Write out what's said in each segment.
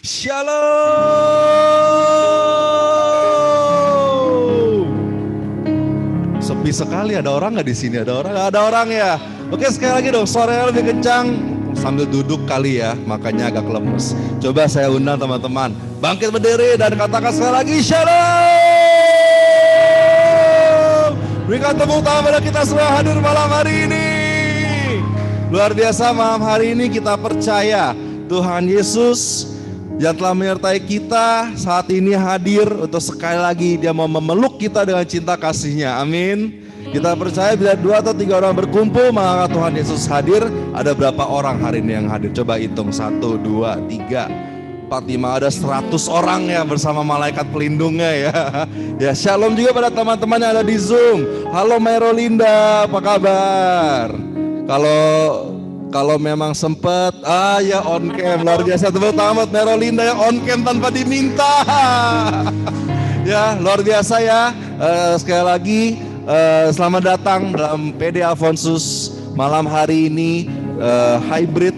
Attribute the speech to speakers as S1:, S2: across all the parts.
S1: Shalom. Sepi sekali, ada orang nggak di sini? Ada orang? Ada orang ya. Oke, sekali lagi dong, suaranya lebih kencang. Sambil duduk kali ya, makanya agak lemes. Coba saya undang teman-teman bangkit berdiri dan katakan sekali lagi Shalom. Berikan tepuk tangan pada kita semua hadir malam hari ini. Luar biasa, malam hari ini kita percaya Tuhan Yesus yang telah menyertai kita saat ini hadir untuk sekali lagi dia mau memeluk kita dengan cinta kasih-Nya. Amin. Kita percaya bila 2 atau 3 orang berkumpul maka Tuhan Yesus hadir. Ada berapa orang hari ini yang hadir? Coba hitung 1, 2, 3, 4, 5. Ada 100 orang ya bersama malaikat pelindungnya ya. Ya, shalom juga pada teman-teman yang ada di Zoom. Halo Merolinda, apa kabar? Kalau memang sempet, ya on cam, luar biasa. Tepuk tangan buat Merolinda yang on cam tanpa diminta. Ya, luar biasa ya. Sekali lagi, selamat datang dalam PD Alfonsus malam hari ini hybrid,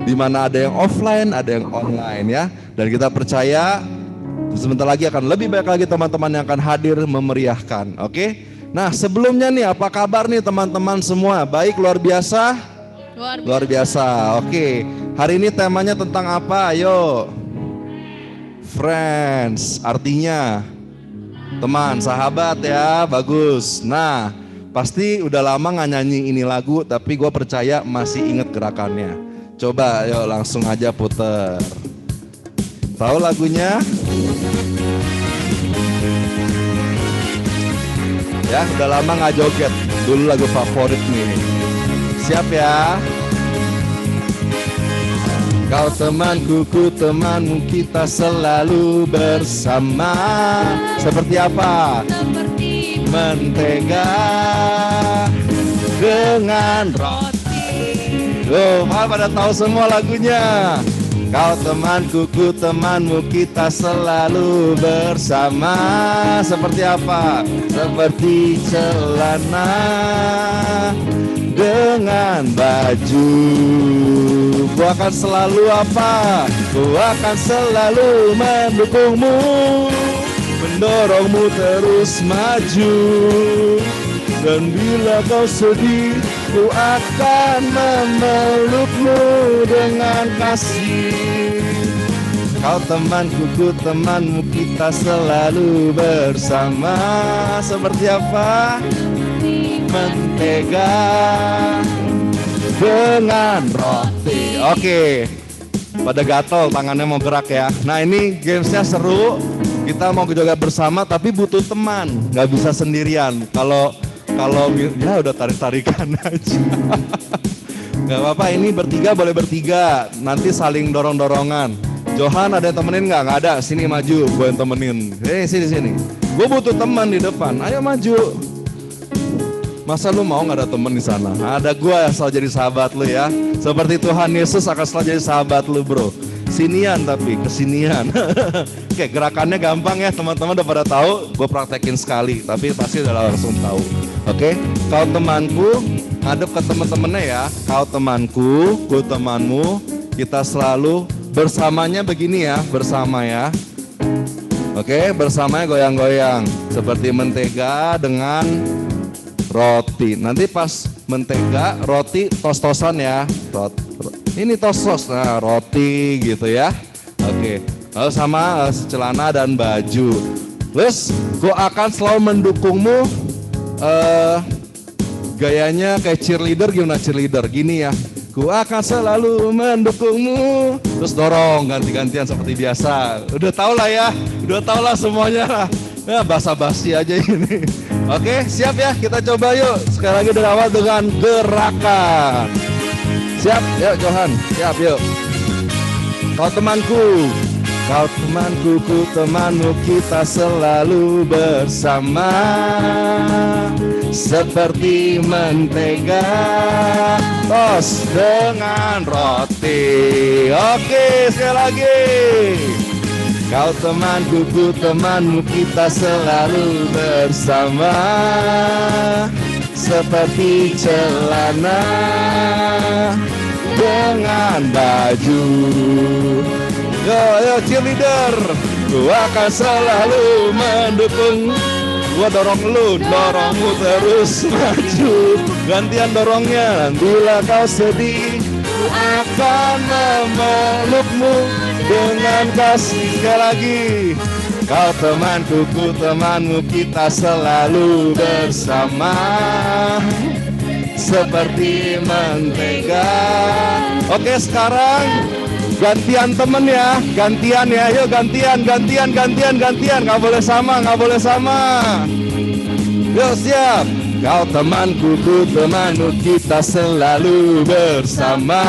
S1: di mana ada yang offline, ada yang online ya. Dan kita percaya sebentar lagi akan lebih baik lagi teman-teman yang akan hadir memeriahkan. Oke? Nah, sebelumnya nih apa kabar nih teman-teman semua? Baik, luar biasa. Luar biasa. Oke, hari ini temanya tentang apa? Ayo. Friends, artinya teman, sahabat ya. Bagus. Nah, pasti udah lama gak nyanyi ini lagu, tapi gue percaya masih inget gerakannya. Coba yuk langsung aja puter. Tahu lagunya? Ya, udah lama gak joget. Dulu lagu favorit nih. Siap ya? Kau temanku, ku temanmu, kita selalu bersama. Seperti apa? Seperti mentega dengan roti. Loh, pada tahu semua lagunya. Kau temanku, ku temanmu, kita selalu bersama. Seperti apa? Seperti celana dengan baju. Ku akan selalu apa? Ku akan selalu mendukungmu, mendorongmu terus maju. Dan bila kau sedih, ku akan memelukmu dengan kasih. Kau temanku, ku temanmu, kita selalu bersama. Seperti apa? Mentega dengan roti. Oke, pada gatel tangannya mau gerak ya. Nah, ini gamesnya seru. Kita mau joget bersama tapi butuh teman, nggak bisa sendirian. Kalau ya udah tarik-tarikan aja. Nggak apa-apa, ini bertiga boleh bertiga. Nanti saling dorong-dorongan. Johan ada yang temenin nggak? Nggak ada. Sini maju, gue yang temenin. Sini. Gue butuh teman di depan. Ayo maju. Masa lu mau gak ada temen di sana? Ada gue yang selalu jadi sahabat lu ya. Seperti Tuhan Yesus akan selalu jadi sahabat lu bro. Sinian tapi, kesinian. Oke, gerakannya gampang ya teman-teman, udah pada tahu. Gue praktekin sekali, tapi pasti udah langsung tahu. Oke, kau temanku, ngadep ke temen-temennya ya. Kau temanku, ku temanmu, kita selalu bersamanya begini ya, bersama ya. Oke, bersamanya goyang-goyang. Seperti mentega dengan roti. Nanti pas mentega, roti tos-tosan ya. Ini tos-tos, nah roti gitu ya. Oke, lalu sama celana dan baju. Terus, gue akan selalu mendukungmu. Gayanya kayak cheerleader, gimana cheerleader? Gini ya. Ku akan selalu mendukungmu. Terus dorong ganti-gantian seperti biasa. Udah tau lah ya. Udah tau lah semuanya lah. Ya, basa-basi aja ini. Oke, siap ya? Kita coba yuk. Sekali lagi dari awal dengan gerakan. Siap? Yuk Johan. Siap yuk. Kau temanku, ku temanmu, kita selalu bersama. Seperti mentega tos dengan roti. Oke, sekali lagi. Kau temanku, ku temanmu, kita selalu bersama. Seperti celana dengan baju. Yo cheerleader, gua akan selalu mendukung. Gua dorong lu, dorongmu terus maju. Gantian dorongnya, bila kau sedih, ku akan memelukmu dengan kasih. Sekali lagi, kau temanku, ku temanmu, kita selalu bersama seperti mentega. Oke, sekarang gantian temen ya, gantian ya, yuk gantian. Nggak boleh sama. Yuk siap. Kau temanku, ku temanmu, kita selalu bersama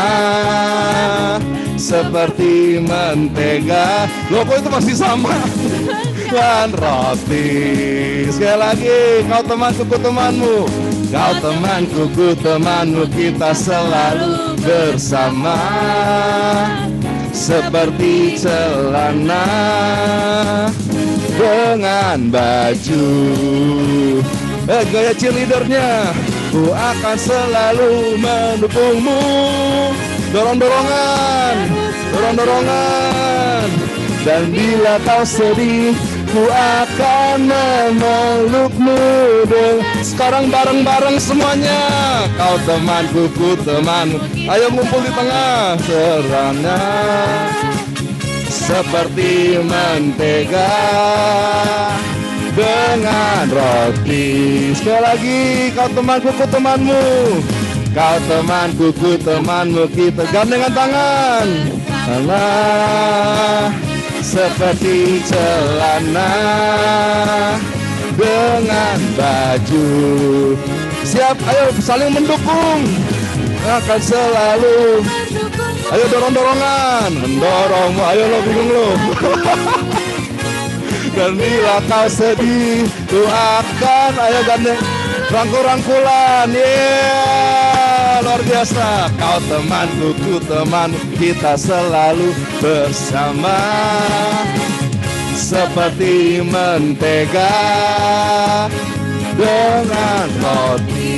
S1: seperti mentega. Loh kok itu masih sama? Dan roti. Sekali lagi, kau temanku, ku temanmu. Kau temanku, ku temanmu, kita selalu bersama seperti celana dengan baju. Gaya cheerleadernya, ku akan selalu mendukungmu. Dorong-dorongan. Dan bila kau sedih, ku akan memelukmu. Sekarang bareng-bareng semuanya. Kau temanku, ku temanmu. Ayo ngumpul di tengah. Serana seperti mentega dengan roti. Sekali lagi, kau temanku, ku temanmu. Kau temanku, ku temanmu, kita gandengan tangan. Seperti celana dengan baju. Siap, ayo saling mendukung. Akan selalu. Ayo dorong-dorongan. Mendorongmu, ayo lo bingung lo. Dan bila kau sedih, ku akan, ayo gandeng, rangkul-rangkulan. Luar biasa. Kau temanku, ku teman, kita selalu bersama seperti mentega dengan roti.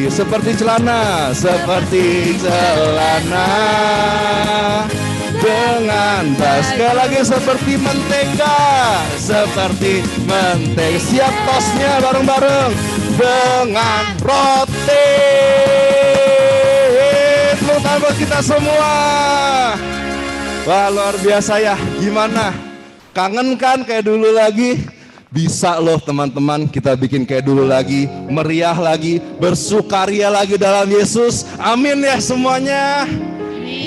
S1: Seperti celana dengan tas. Sekali lagi, seperti mentega. Siap tosnya bareng-bareng dengan roti. Tepuk tangan buat kita semua. Wah, luar biasa ya. Gimana? Kangen kan kayak dulu lagi? Bisa loh teman-teman, kita bikin kayak dulu lagi, meriah lagi, bersukaria lagi dalam Yesus. Amin ya semuanya.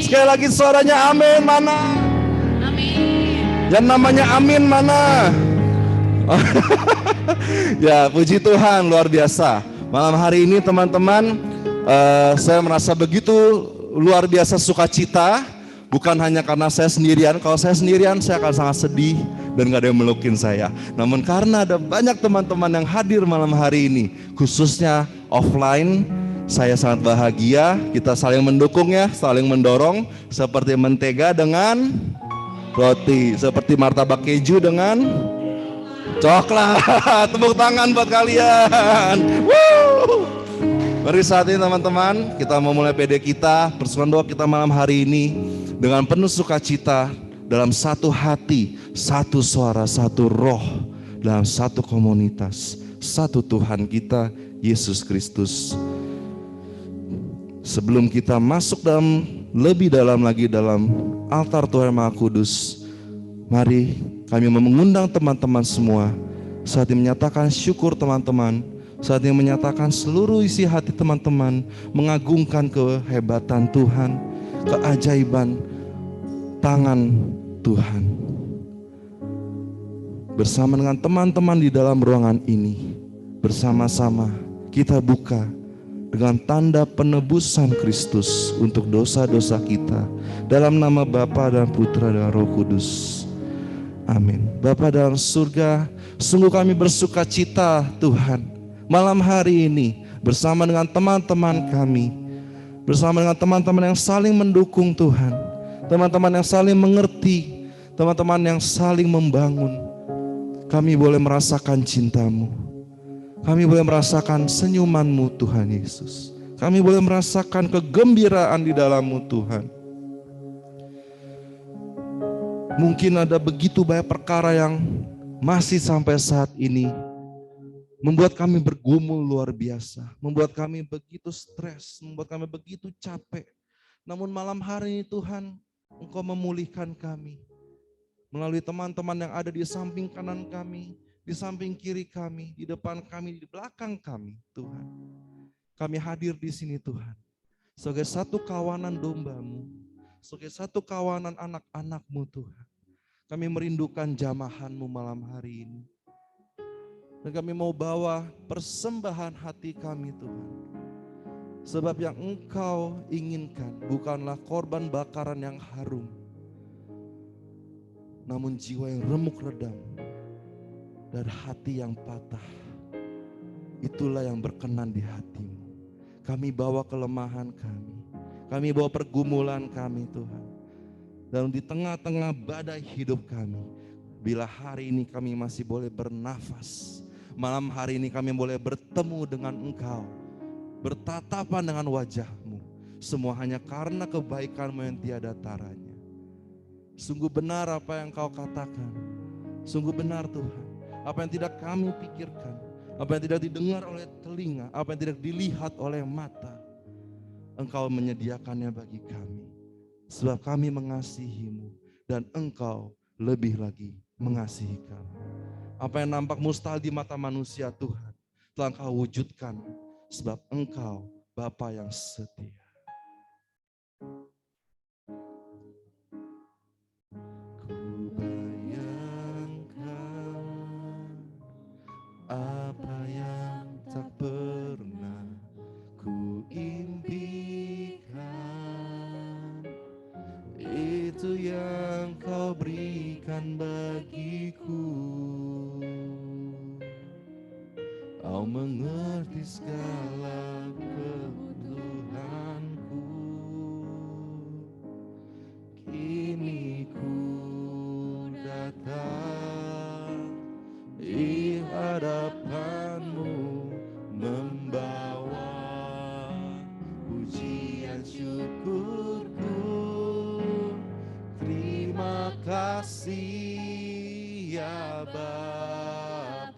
S1: Sekali lagi suaranya amin mana? Amin. Yang namanya amin mana? Ya puji Tuhan, luar biasa. Malam hari ini teman-teman, saya merasa begitu luar biasa sukacita. Bukan hanya karena saya sendirian. Kalau saya sendirian saya akan sangat sedih dan gak ada yang melukin saya. Namun karena ada banyak teman-teman yang hadir malam hari ini, khususnya offline, saya sangat bahagia. Kita saling mendukung ya, saling mendorong. Seperti mentega dengan roti, seperti martabak keju dengan coklat. Tepuk tangan buat kalian. Woo! Mari saat ini teman-teman, kita mau mulai PD kita, persembahan doa kita malam hari ini dengan penuh sukacita, dalam satu hati, satu suara, satu roh, dalam satu komunitas, satu Tuhan kita, Yesus Kristus. Sebelum kita masuk lebih dalam lagi dalam altar Tuhan Maha Kudus, mari kami mengundang teman-teman semua saat ini menyatakan syukur teman-teman, saat ini menyatakan seluruh isi hati teman-teman, mengagungkan kehebatan Tuhan, keajaiban tangan Tuhan. Bersama dengan teman-teman di dalam ruangan ini, bersama-sama kita buka dengan tanda penebusan Kristus untuk dosa-dosa kita, dalam nama Bapa dan Putra dan Roh Kudus. Amin. Bapa dalam surga, sungguh kami bersuka cita Tuhan, malam hari ini bersama dengan teman-teman kami, bersama dengan teman-teman yang saling mendukung Tuhan, teman-teman yang saling mengerti, teman-teman yang saling membangun. Kami boleh merasakan cinta-Mu, kami boleh merasakan senyuman-Mu Tuhan Yesus, kami boleh merasakan kegembiraan di dalam-Mu Tuhan. Mungkin ada begitu banyak perkara yang masih sampai saat ini membuat kami bergumul luar biasa, membuat kami begitu stres, membuat kami begitu capek. Namun malam hari ini Tuhan, Engkau memulihkan kami melalui teman-teman yang ada di samping kanan kami, di samping kiri kami, di depan kami, di belakang kami, Tuhan. Kami hadir di sini Tuhan, sebagai satu kawanan domba-Mu, sebagai satu kawanan anak-anak-Mu Tuhan. Kami merindukan jamahan-Mu malam hari ini. Dan kami mau bawa persembahan hati kami Tuhan. Sebab yang Engkau inginkan bukanlah korban bakaran yang harum, namun jiwa yang remuk redam dan hati yang patah. Itulah yang berkenan di hati-Mu. Kami bawa kelemahan kami bawa pergumulan kami Tuhan. Dan di tengah-tengah badai hidup kami, bila hari ini kami masih boleh bernafas, malam hari ini kami boleh bertemu dengan Engkau, bertatapan dengan wajah-Mu, semua hanya karena kebaikan-Mu yang tiada taranya. Sungguh benar apa yang Kau katakan, sungguh benar Tuhan, apa yang tidak kami pikirkan, apa yang tidak didengar oleh telinga, apa yang tidak dilihat oleh mata, Engkau menyediakannya bagi kami. Sebab kami mengasihi-Mu dan Engkau lebih lagi mengasihi kami. Apa yang nampak mustahil di mata manusia Tuhan, telah Engkau wujudkan, sebab Engkau Bapa yang setia. Ku bayangkan apa yang tak pernah ku impikan, itu yang Kau berikan bagiku. Kau mengerti segala kebutuhanku. Kini ku datang di hadapan-Mu, membawa pujian syukurku. Terima kasih ya Bapakku,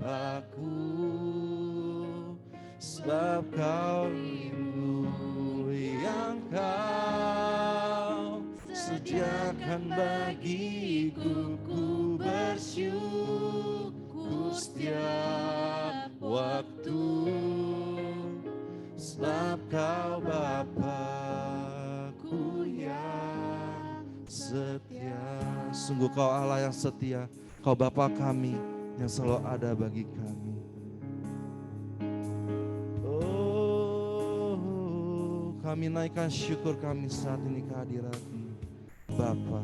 S1: sebab Kau rindu yang Kau sediakan bagiku. Ku bersyukur setiap waktu, sebab Kau Bapakku yang setia. Sungguh Kau Allah yang setia, Kau Bapa kami yang selalu ada bagi kami. Oh, kami naikkan syukur kami saat ini kehadirat-Mu Bapa.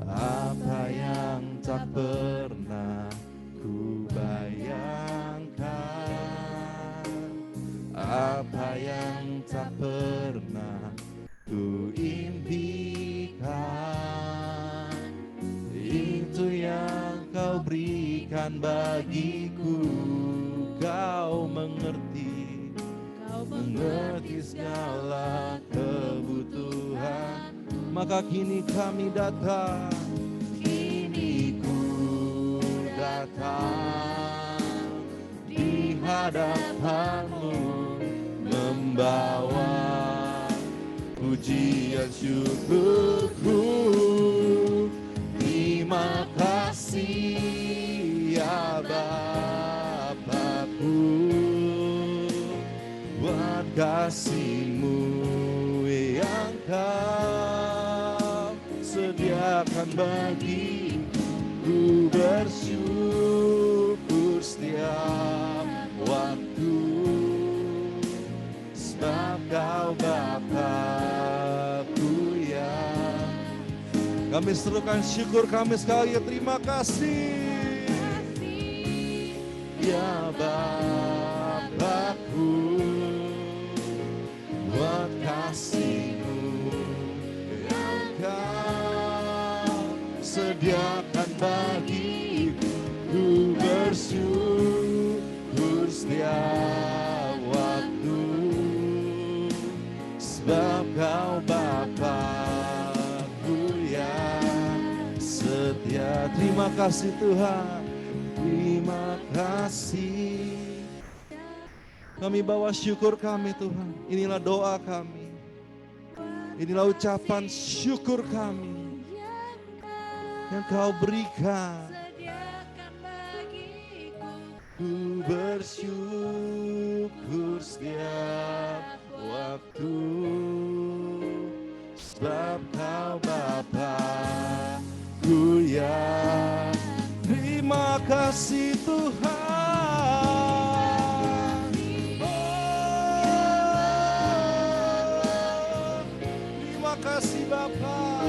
S1: Apa yang tak pernah ku bayangkan, apa yang tak pernah ku impikan, itu yang Kau berikan bagiku. Kau mengerti segala kebutuhan. Maka kini kami datang, kini ku datang di hadapan-Mu, membawa pujian syukurku. Terima kasih ya Bapakku, buat kasih-Mu yang Kau sediakan bagiku. Bersyukur setiap waktu, sebab Kau Bapakku yang. Kami serukan syukur kami sekali ya. Terima kasih ya Bapakku, buat kasih-Mu yang Kau sediakan bagiku. Ku bersyukur setiap waktu, sebab Kau Bapakku yang Terima kasih Tuhan. Terima kasih. Kami bawa syukur kami Tuhan. Inilah doa kami. Inilah ucapan syukur kami yang Kau berikan. Ku bersyukur setiap waktu, sebab Kau Bapa-Ku yang terima kasih Tuhan. Kasih Bapa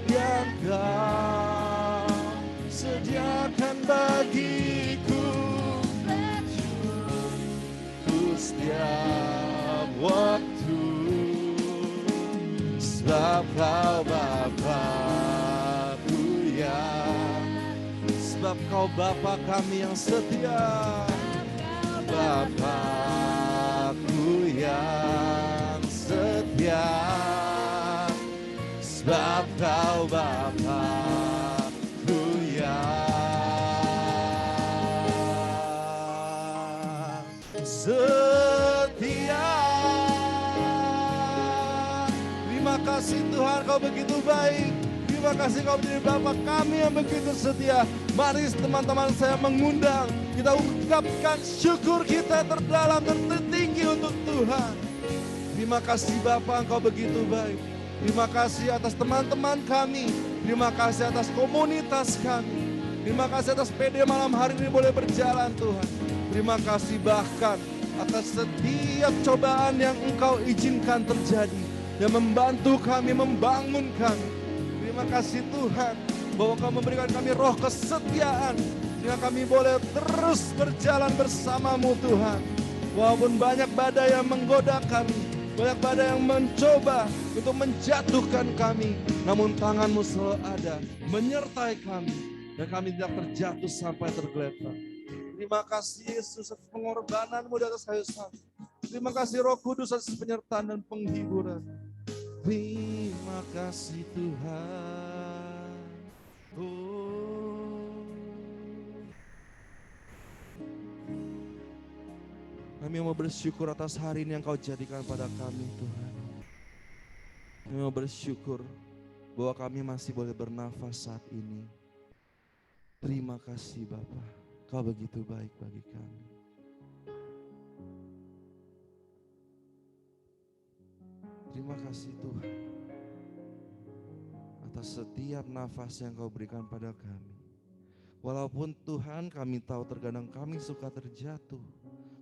S1: yang Kau sediakan bagiku, setiap waktu, sebab Kau Bapa-Ku yang, sebab Kau Bapa kami yang setia, Bapa-Ku yang setia, sebab Kau Bapa-Ku yang setia. Terima kasih Tuhan, Kau begitu baik. Terima kasih Kau menjadi Bapa kami yang begitu setia. Mari teman-teman saya mengundang, kita ungkapkan syukur kita terdalam dan tertinggi untuk Tuhan. Terima kasih Bapa, Engkau begitu baik. Terima kasih atas teman-teman kami. Terima kasih atas komunitas kami. Terima kasih atas PD malam hari ini boleh berjalan Tuhan. Terima kasih bahkan atas setiap cobaan yang Engkau izinkan terjadi, yang membantu kami, membangun kami. Terima kasih Tuhan bahwa Kau memberikan kami roh kesetiaan, sehingga kami boleh terus berjalan bersama-Mu Tuhan. Walaupun banyak badai yang menggoda kami, banyak badai yang mencoba untuk menjatuhkan kami, namun tangan-Mu selalu ada, menyertai kami, dan kami tidak terjatuh sampai tergeletak. Terima kasih Yesus atas pengorbanan-Mu di atas kayu salib. Terima kasih Roh Kudus atas penyertaan dan penghiburan. Terima kasih Tuhan. Kami mau bersyukur atas hari ini yang Kau jadikan pada kami Tuhan. Kami mau bersyukur bahwa kami masih boleh bernafas saat ini. Terima kasih Bapa, Kau begitu baik bagi kami. Terima kasih Tuhan atas setiap nafas yang Kau berikan pada kami. Walaupun Tuhan kami tahu terkadang kami suka terjatuh,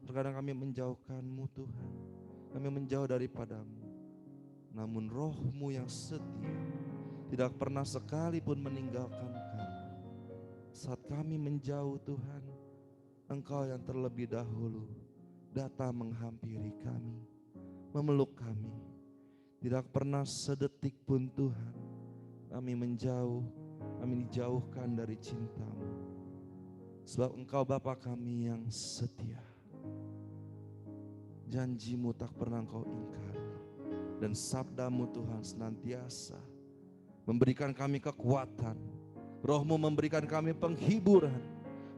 S1: terkadang kami menjauhkan-Mu Tuhan, kami menjauh daripada-Mu. Namun Roh-Mu yang setia tidak pernah sekalipun meninggalkan kami. Saat kami menjauh Tuhan, Engkau yang terlebih dahulu datang menghampiri kami, memeluk kami. Tidak pernah sedetik pun Tuhan kami menjauh, kami dijauhkan dari cinta-Mu. Sebab Engkau Bapa kami yang setia. Janji-Mu tak pernah Engkau ingkari. Dan sabda-Mu Tuhan senantiasa memberikan kami kekuatan. Roh-Mu memberikan kami penghiburan.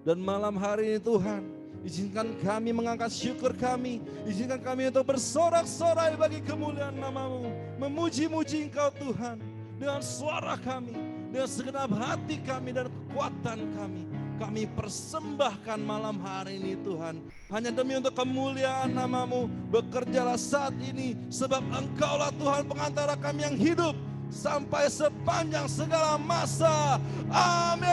S1: Dan malam hari ini Tuhan, izinkan kami mengangkat syukur kami. Izinkan kami untuk bersorak-sorai bagi kemuliaan nama-Mu. Memuji-muji Engkau Tuhan dengan suara kami, dengan segenap hati kami dan kekuatan kami. Kami persembahkan malam hari ini Tuhan, hanya demi untuk kemuliaan nama-Mu. Bekerjalah saat ini, sebab Engkaulah Tuhan pengantara kami yang hidup sampai sepanjang segala masa. Amin.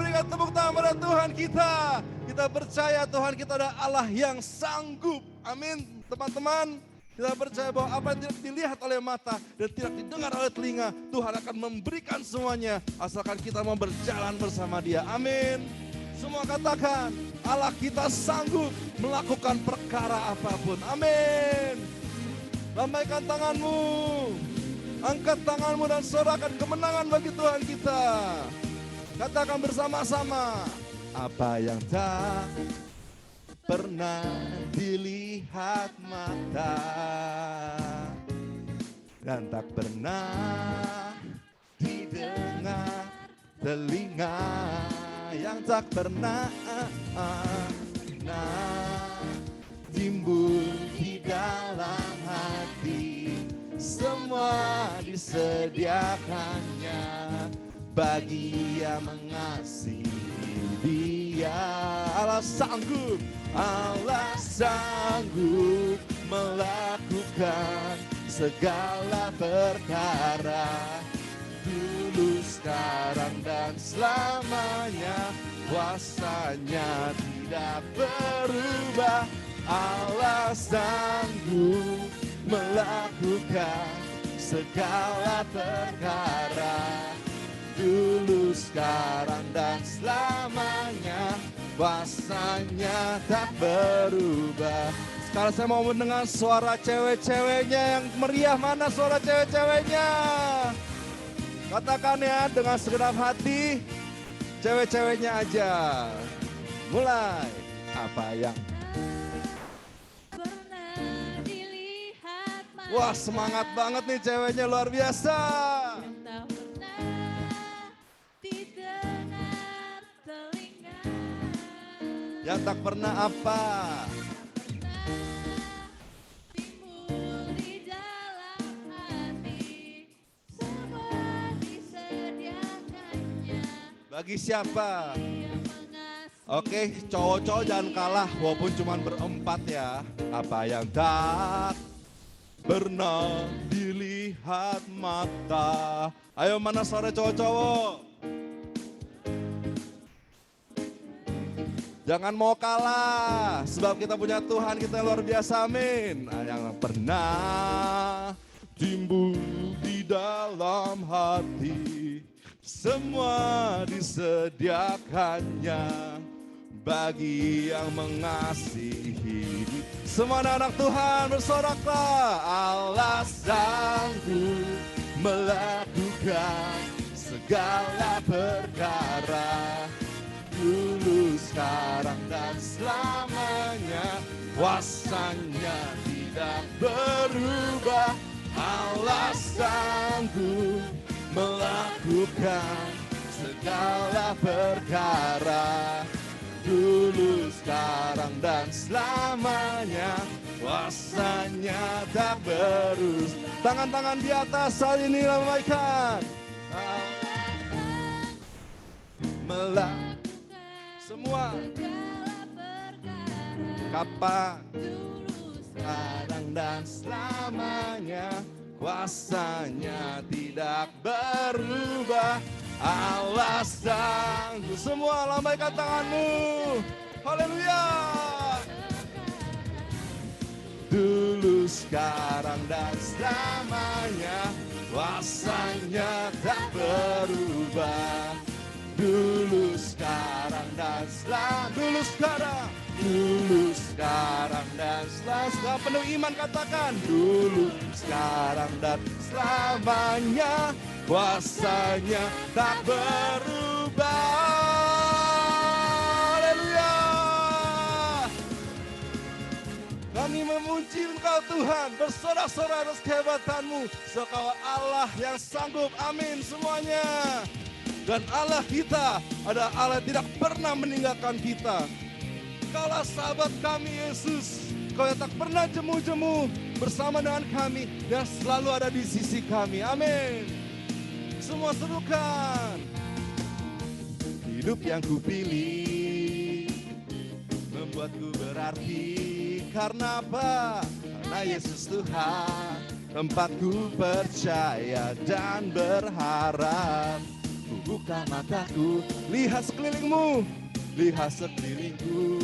S1: Berikan tepuk tangan pada Tuhan kita. Kita percaya Tuhan kita adalah Allah yang sanggup. Amin. Teman-teman, kita percaya bahwa apa yang tidak dilihat oleh mata dan tidak didengar oleh telinga, Tuhan akan memberikan semuanya asalkan kita mau berjalan bersama Dia. Amin. Semua katakan, Allah kita sanggup melakukan perkara apapun. Amin. Lambaikan tanganmu, angkat tanganmu dan sorakan kemenangan bagi Tuhan kita. Katakan bersama-sama, apa yang tak pernah dilihat mata dan tak pernah didengar telinga, yang tak pernah timbul di dalam hati. Semua disediakannya bagi yang mengasihi Dia. Allah sanggup melakukan segala perkara, dulu, sekarang, dan selamanya. Kuasanya tidak berubah. Allah sanggup melakukan segala perkara, dulu, sekarang, dan selamanya. Kuasanya tak berubah. Sekarang saya mau mendengar suara cewek-ceweknya yang meriah. Mana suara cewek-ceweknya? Katakan ya dengan segenap hati. Cewek-ceweknya aja. Mulai. Apa yang
S2: pernah dilihat mata.
S1: Wah, semangat banget nih ceweknya, luar biasa.
S2: Tak pernah didengar telinga.
S1: Yang tak pernah apa?
S2: Timbul di dalam hati. Semua disediakannya.
S1: Bagi siapa?
S2: Dia mengasihi.
S1: Oke, cowok-cowok jangan kalah walaupun cuma berempat ya. Apa yang tak pernah dilihat mata. Ayo, mana suara cowok-cowok? Jangan mau kalah, sebab kita punya Tuhan kita yang luar biasa, amin. Yang pernah timbul di dalam hati, semua disediakannya bagi yang mengasihi. Semua anak Tuhan bersoraklah. Allah sanggup melakukan segala perkara, dulu, sekarang, dan selamanya. Kuasanya tidak berubah. Allah sanggup melakukan segala perkara, dulu, sekarang, dan selamanya. Kuasanya tak berubah. Tangan-tangan di atas saat ini lambaikan. Melakukan semua
S2: Segala perkara.
S1: kapan,
S2: Dulu,
S1: sekarang, dan selamanya. Kuasanya tidak berubah. Allah sanggup. Semua lambaikan tanganmu. Haleluya. Dulu, sekarang, dan selamanya. Kuasanya tak berubah. Dulu, sekarang, dan selamanya. Dulu, sekarang. Dulu, sekarang, dan selamanya. Penuh iman katakan. Dulu, sekarang, dan selamanya. Kuasanya tak berubah. Haleluya. Kami memuji Engkau Tuhan, bersorak-sorak atas kehebatanmu. Engkau Allah yang sanggup, amin semuanya. Dan Allah kita adalah Allah yang tidak pernah meninggalkan kita. Kaulah sahabat kami Yesus, Kau yang tak pernah jemu-jemu bersama dengan kami dan selalu ada di sisi kami, amin. Semua serukan. Hidup yang kupilih membuatku berarti. Karena apa? Karena Yesus Tuhan, tempatku percaya dan berharap. Buka mataku, lihat sekelilingmu, lihat sekelilingku.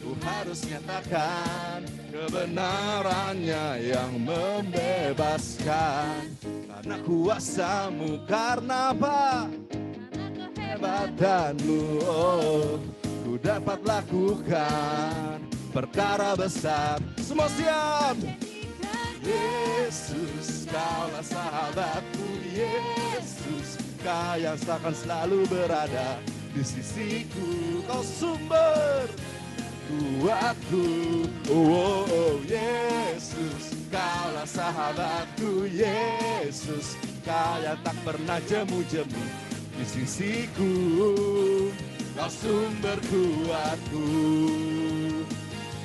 S1: Ku harus nyatakan kebenarannya yang membebaskan. Karena kuasamu, karena apa? Kehebatanmu, oh, ku dapat lakukan perkara besar. Semua siap. Yesus, Kaulah sahabatku. Yesus, Kau yang akan selalu berada di sisiku. Kau sumber kuatku. Oh Yesus, Kaulah sahabatku. Yesus, Kau yang tak pernah jemu-jemu di sisiku. Kau sumber kuatku.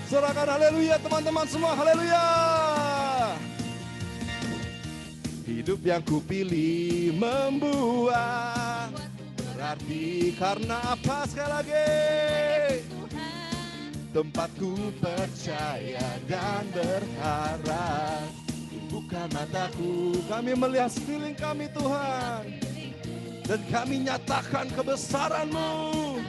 S1: Sorakan haleluya teman-teman semua, haleluya. Hidup yang kupilih membuat berarti karena apa sekali lagi? Tempatku percaya dan berharap. Buka mataku, kami melihat sekeliling kami Tuhan. Dan kami nyatakan kebesaran-Mu.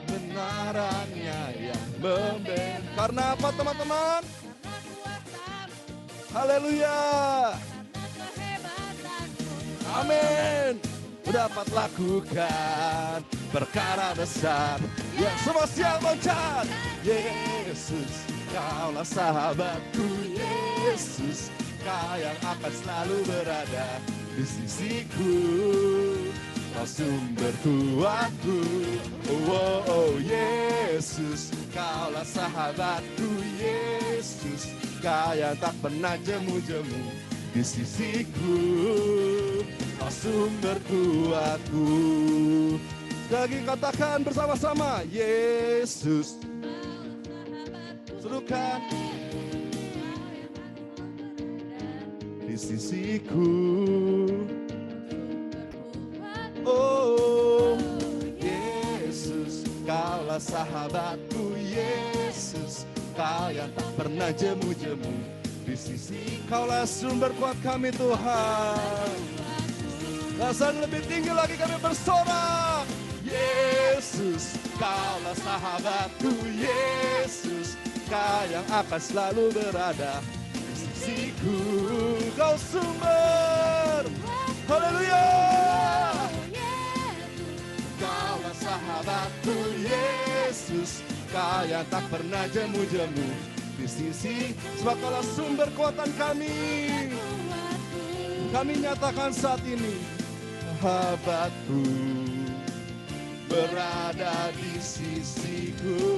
S1: Kebenarannya yang membela. Karena apa teman-teman? Haleluya. Amin. Dapat lakukan perkara besar yang semua siap loncat. Yesus, Kaulah sahabatku. Yesus, Kau yang akan selalu berada di sisiku. Kau sumber kuatku. Oh Yesus, Kaulah sahabatku. Yesus, Kau yang tak pernah jemu-jemu di sisiku. Kau sumber kuatku. Lagi katakan bersama-sama, Yesus. Serukan di sisiku. Oh Yesus, Kaulah sahabatku. Yesus, Kau yang tak pernah jemu-jemu di sisi. Kaulah sumber kuat kami Tuhan. Rasakan lebih tinggi lagi kami bersorak. Yesus, Kaulah sahabatku. Yesus, Kau yang akan selalu berada di sisiku. Kau sumber. Haleluya. Kaulah sahabatku. Yesus, Kau yang tak pernah jemu-jemu di sisi. Sebab Kaulah sumber kekuatan kami. Kami nyatakan saat ini, sahabatku berada di sisiku.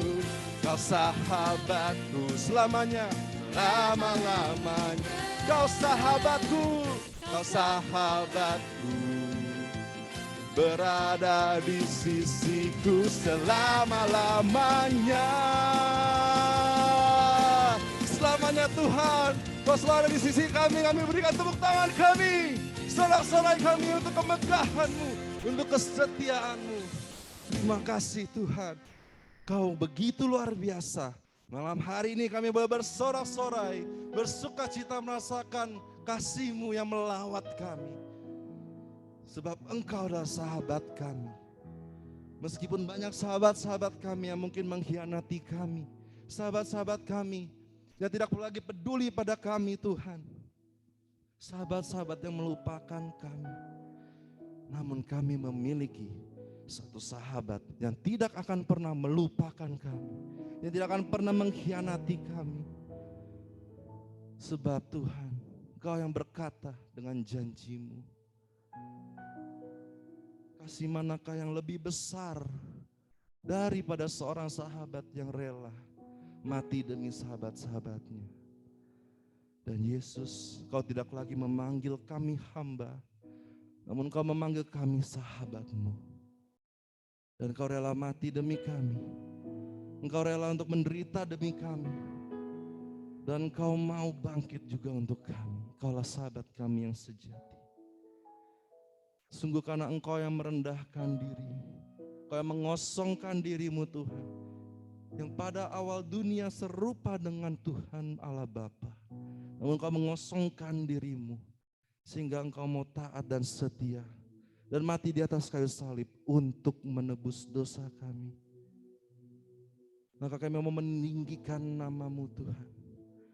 S1: Kau sahabatku selamanya, selama-lamanya. Kau sahabatku, Kau sahabatku berada di sisiku selama-lamanya. Selamanya Tuhan, Kau selalu ada di sisi kami. Kami berikan tepuk tangan kami, sorak-sorai kami untuk kemegahan-Mu, untuk kesetiaan-Mu. Terima kasih Tuhan, Kau begitu luar biasa. Malam hari ini kami boleh bersorak-sorai, bersuka cita merasakan kasih-Mu yang melawat kami. Sebab Engkau adalah sahabat kami. Meskipun banyak sahabat-sahabat kami yang mungkin mengkhianati kami, sahabat-sahabat kami yang tidak lagi peduli pada kami Tuhan. Sahabat-sahabat yang melupakan kami. Namun kami memiliki satu sahabat yang tidak akan pernah melupakan kami, yang tidak akan pernah mengkhianati kami. Sebab Tuhan, Kau yang berkata dengan janji-Mu, kasih manakah yang lebih besar daripada seorang sahabat yang rela mati demi sahabat-sahabatnya. Dan Yesus, Kau tidak lagi memanggil kami hamba, namun Kau memanggil kami sahabat-Mu. Dan Kau rela mati demi kami. Engkau rela untuk menderita demi kami. Dan Kau mau bangkit juga untuk kami. Kaulah sahabat kami yang sejati. Sungguh karena Engkau yang merendahkan diri, Kau yang mengosongkan diri-Mu Tuhan, yang pada awal dunia serupa dengan Tuhan Allah Bapa. Namun Kau mengosongkan diri-Mu, sehingga Engkau mau taat dan setia, dan mati di atas kayu salib untuk menebus dosa kami. Maka kami mau meninggikan nama-Mu Tuhan.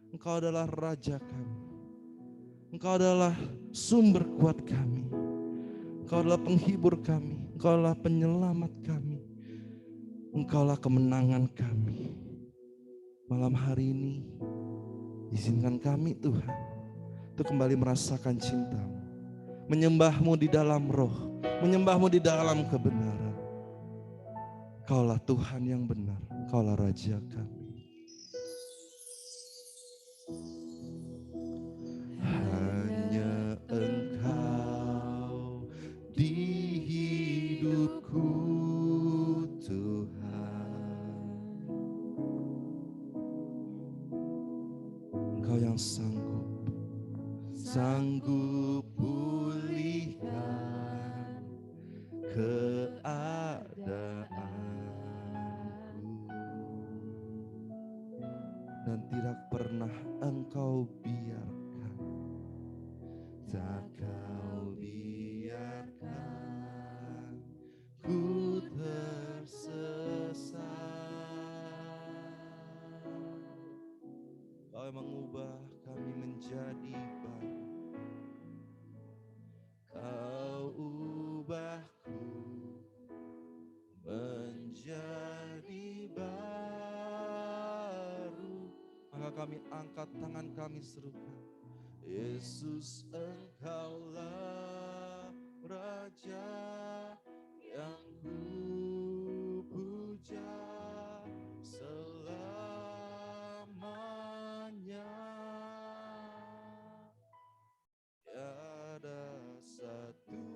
S1: Engkau adalah Raja kami. Engkau adalah sumber kuat kami. Engkau adalah penghibur kami. Engkau adalah penyelamat kami. Engkaulah kemenangan kami. Malam hari ini, izinkan kami Tuhan untuk kembali merasakan cinta-Mu, menyembah-Mu di dalam roh, menyembah-Mu di dalam kebenaran. Kaulah Tuhan yang benar, Kaulah Raja kami. Hanya Engkau di hidupku, Tuhan. Engkau yang sanggup pulihkan keadaanku, dan tidak pernah Engkau biarkan, tak Kau biarkan ku tersesat. Kau yang mengubah kami menjadi baru, Kau ubahku menjadi baru. Maka kami angkat tangan kami serukan, Yesus Engkaulah Raja yang ku puja selamanya. Tiada satu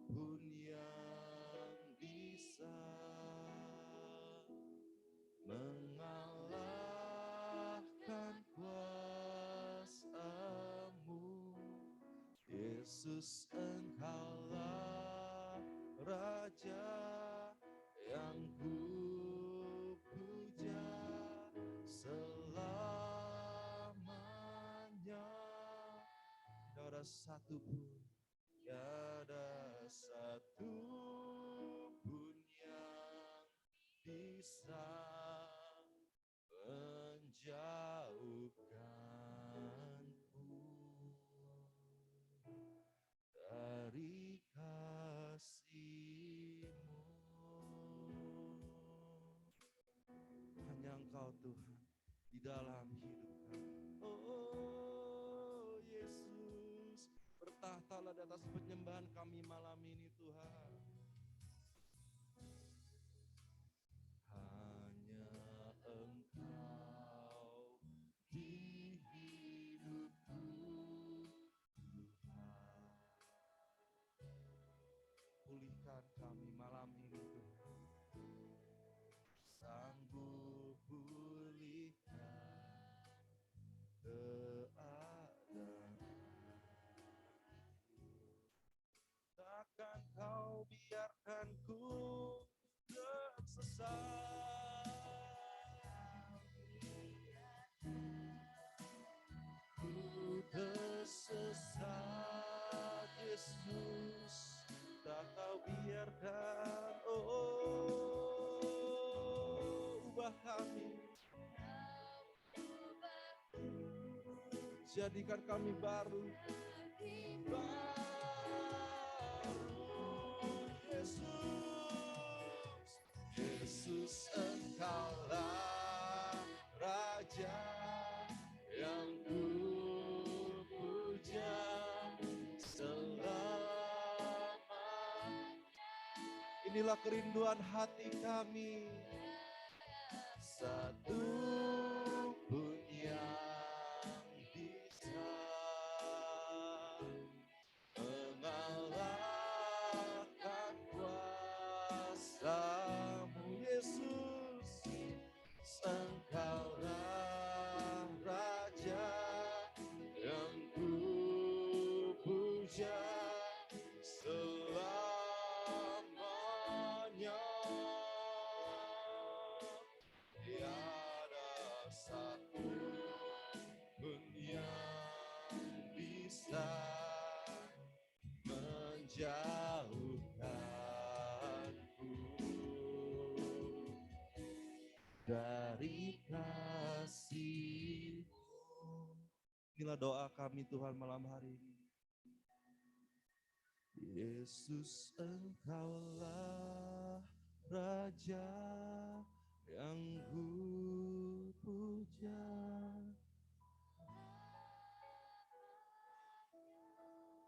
S1: pun yang bisa mengalahkan kuasa-Mu. Yesus Engkaulah Raja yang ku puja selamanya. Tiada satu pun, tiada satu pun yang bisa menjauhkanku dari kasih-Mu. Hanya Engkau Tuhan di dalam hidup kami. Oh Yesus, bertahtalah di atas penyembahan kami malam ini Tuhan. Hanya Engkau di hidupku, Tuhan. Pulihkan kami malam ini Tuhan. Sanggup pulihkan keadaan. Takkan Kau biarkan ku tersesat. Ku tersesat, Yesus, tak Kau biarkan. Oh, ubah kami, jadikan kami baru, Yesus. Yesus Engkaulah Raja yang ku puja selamanya. Inilah kerinduan hati kami, satu pun yang bisa mengalahkan kuasa-Mu. Yesus, Engkaulah Raja yang ku puja selamanya. Tiada satu pun yang bisa menjauhkanku dari kasih-Mu. Inilah doa kami Tuhan malam hari ini. Yesus Engkaulah Raja yang ku puja.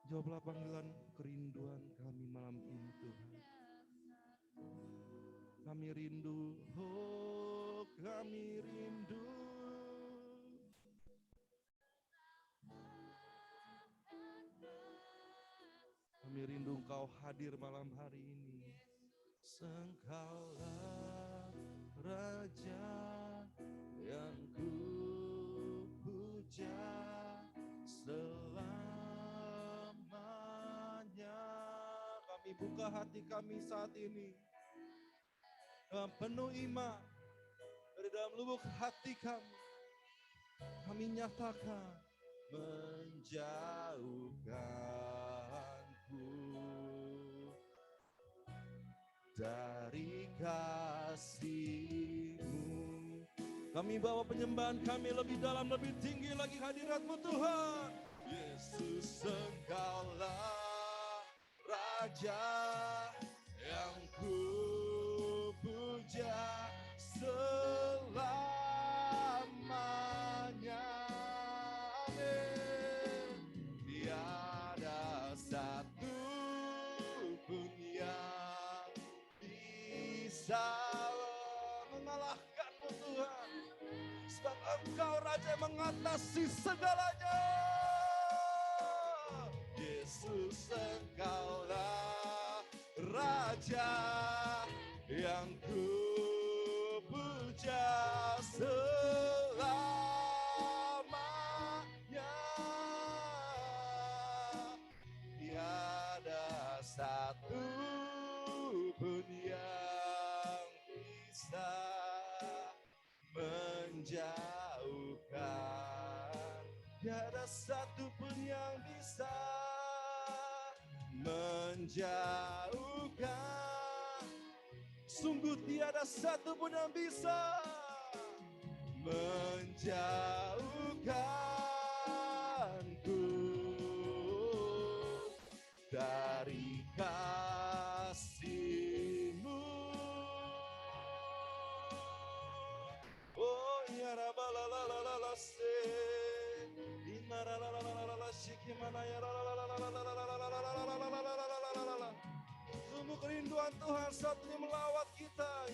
S1: Jawablah panggilan kerinduan kami malam ini Tuhan. Kami rindu, oh kami rindu. Kami rindu Engkau hadir malam hari ini. Engkaulah Raja yang ku puja selamanya. Kami buka hati kami saat ini dengan penuh iman dari dalam lubuk hati kami. Kami nyatakan menjauhkanku dari kasih-Mu. Kami bawa penyembahan kami lebih dalam, lebih tinggi lagi hadirat-Mu Tuhan. Yesus, Engkaulah Raja yang ku puja selamanya. Amin. Tiada satu pun yang bisa mengalahkan-Mu Tuhan, sebab Engkau Raja yang mengatasi segalanya. Yesus, Engkaulah Raja yang ku puja selamanya. Tiada satu pun yang bisa menjauhkan. Tiada satu pun yang bisa menjauhkan. Sungguh tiada satu pun yang bisa menjauhkanku dari kasih-Mu. Oh ya rabalalalalala se inaralalalala shikimana ya ralalalalalala. Sungguh kerinduan Tuhan saat ini melawat kita.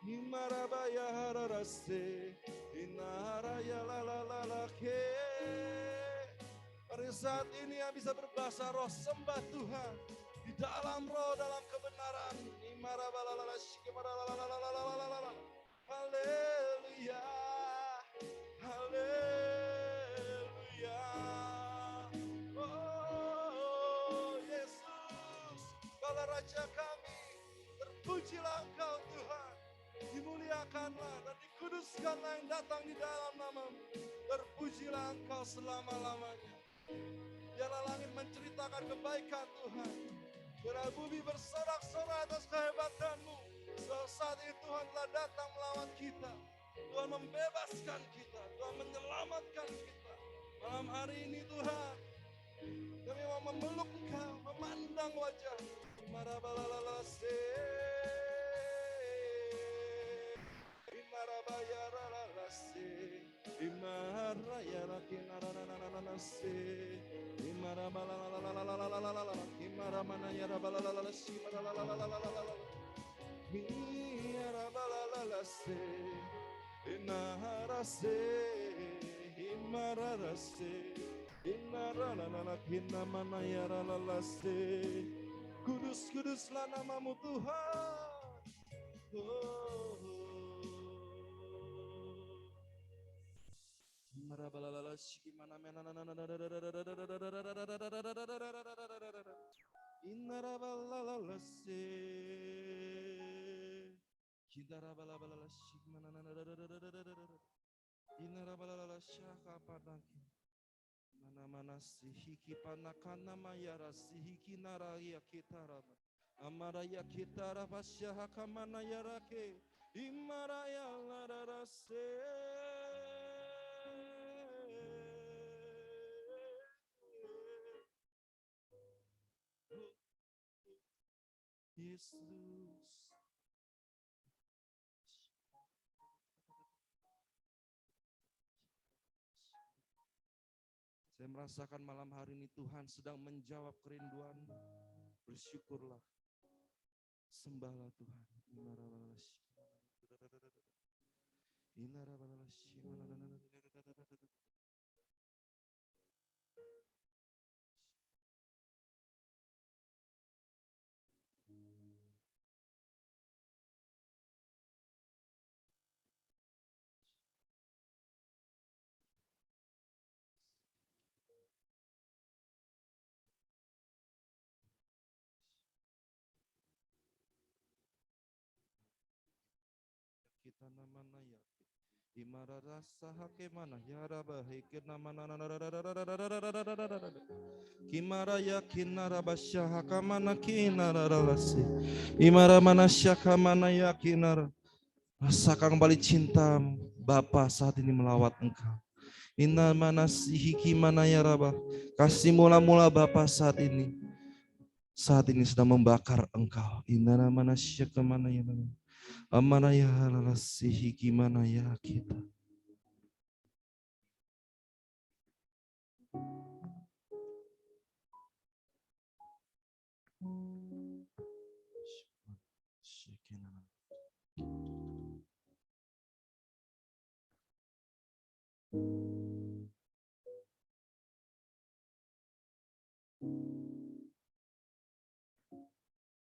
S1: Imarabaya hararase inaraya lalalake. Pada saat ini yang bisa berbahasa roh sembah Tuhan di dalam roh, dalam kebenaran. Haleluya, haleluya. Oh Yesus, Kaulah Raja kami, terpujilah Engkau Tuhan. Dimuliakanlah dan dikuduskanlah yang datang di dalam nama-Mu. Terpujilah Engkau selama-lamanya. Biarlah langit menceritakan kebaikan Tuhan. Biarlah bumi bersorak-sorak atas kehebatan-Mu. Saat ini Tuhan telah datang melawan kita. Tuhan membebaskan kita. Tuhan menyelamatkan kita. Malam hari ini Tuhan, kami mau memeluk Engkau, memandang wajah-Mu. Marabalalase, imarabayalalase, imarayarakinararararase, imarabalalalalalalalala, imaramanayarabalalalashi, maralalalalalalala, imarabalalase, imarase, imararase, inaralalalakinamanayaralalase. Kudus, kuduslah nama-Mu Tuhan. Oh. Mana sihiki panakana mayara sihiki naraya kitarama amaraya kitara pasyaha kamana yarake imaraya lararase. Yesus, saya merasakan malam hari ini Tuhan sedang menjawab kerinduanmu. Bersyukurlah, Sembahlah Tuhan. Kita namanya ya. Imara rasa hake mana ya raba heke nama Kimara ya kinara basya hakamana kinara ralasi. Imara mana syaka mana ya kinara. Rasakan kembali cintamu Bapa saat ini melawat engkau. Inna mana sihiki mana ya raba. Kasih mula-mula Bapa saat ini sedang membakar engkau. Inna mana syaka mana ya raba. Amana ya ralasi gimana ya kita.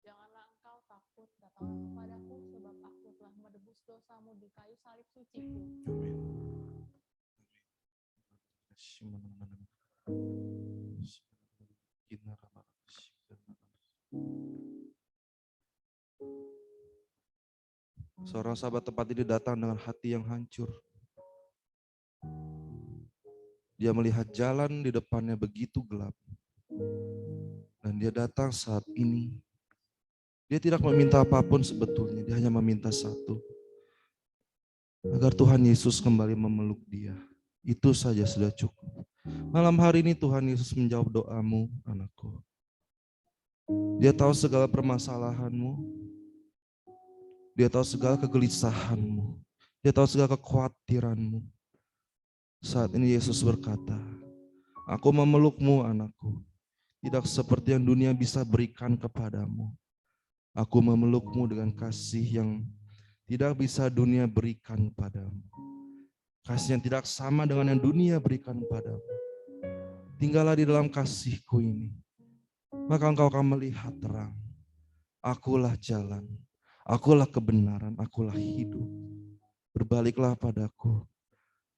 S3: Janganlah engkau takut, datanglah kepadaku, sebab aku telah menebus dosamu di kayu salib suciku.
S1: Seorang sahabat tepat ini datang dengan hati yang hancur. Dia melihat jalan di depannya begitu gelap. Dan dia datang saat ini. Dia tidak meminta apapun sebetulnya. Dia hanya meminta satu. Agar Tuhan Yesus kembali memeluk dia. Itu saja sudah cukup. Malam hari ini Tuhan Yesus menjawab doamu, anakku. Dia tahu segala permasalahanmu. Dia tahu segala kegelisahanmu. Dia tahu segala kekhawatiranmu. Saat ini Yesus berkata, aku memelukmu anakku. Tidak seperti yang dunia bisa berikan kepadamu. Aku memelukmu dengan kasih yang tidak bisa dunia berikan padamu. Kasih yang tidak sama dengan yang dunia berikan padamu. Tinggallah di dalam kasihku ini. Maka engkau akan melihat terang. Akulah jalan. Akulah kebenaran. Akulah hidup. Berbaliklah padaku.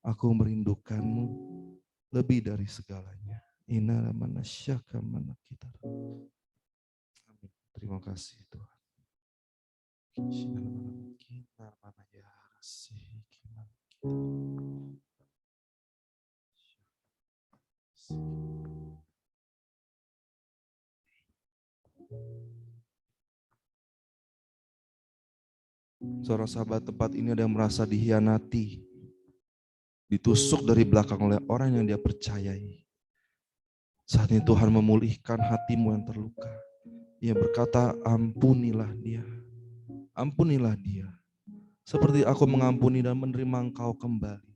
S1: Aku merindukanmu lebih dari segalanya. Inna mana syaka mana kita. Amin. Terima kasih Tuhan. Kita mana ya rasih gimana kita. Seorang sahabat tempat ini ada yang merasa dihianati, ditusuk dari belakang oleh orang yang dia percayai. Saat ini Tuhan memulihkan hatimu yang terluka. Ia berkata, ampunilah dia. Ampunilah dia. Seperti aku mengampuni dan menerima engkau kembali.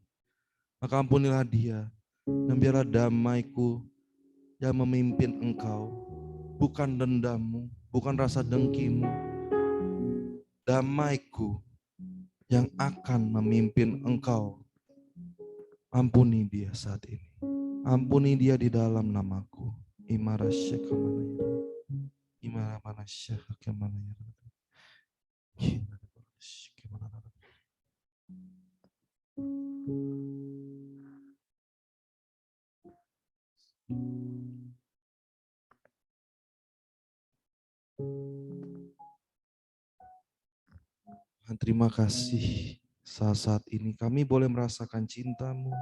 S1: Maka ampunilah dia. Dan biarlah damaiku yang memimpin engkau. Bukan dendammu, bukan rasa dengkimu. Damaiku yang akan memimpin engkau. Ampuni dia saat ini. Ampuni dia di dalam namaku. Imarasya kemanaya. Imaramanasya kemanaya. Tuhan, terima kasih saat ini kami boleh merasakan cintamu,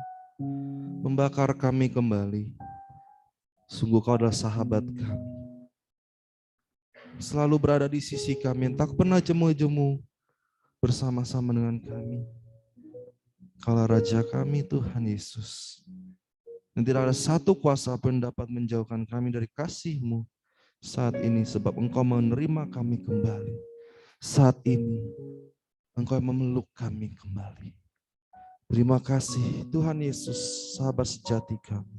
S1: membakar kami kembali. Sungguh kau adalah sahabat kami. Selalu berada di sisi kami, yang tak pernah jemu-jemu bersama-sama dengan kami. Kaulah Raja kami Tuhan Yesus. Dan tidak ada satu kuasa pun dapat menjauhkan kami dari kasih-Mu saat ini, sebab Engkau menerima kami kembali. Saat ini Engkau memeluk kami kembali. Terima kasih Tuhan Yesus, sahabat sejati kami.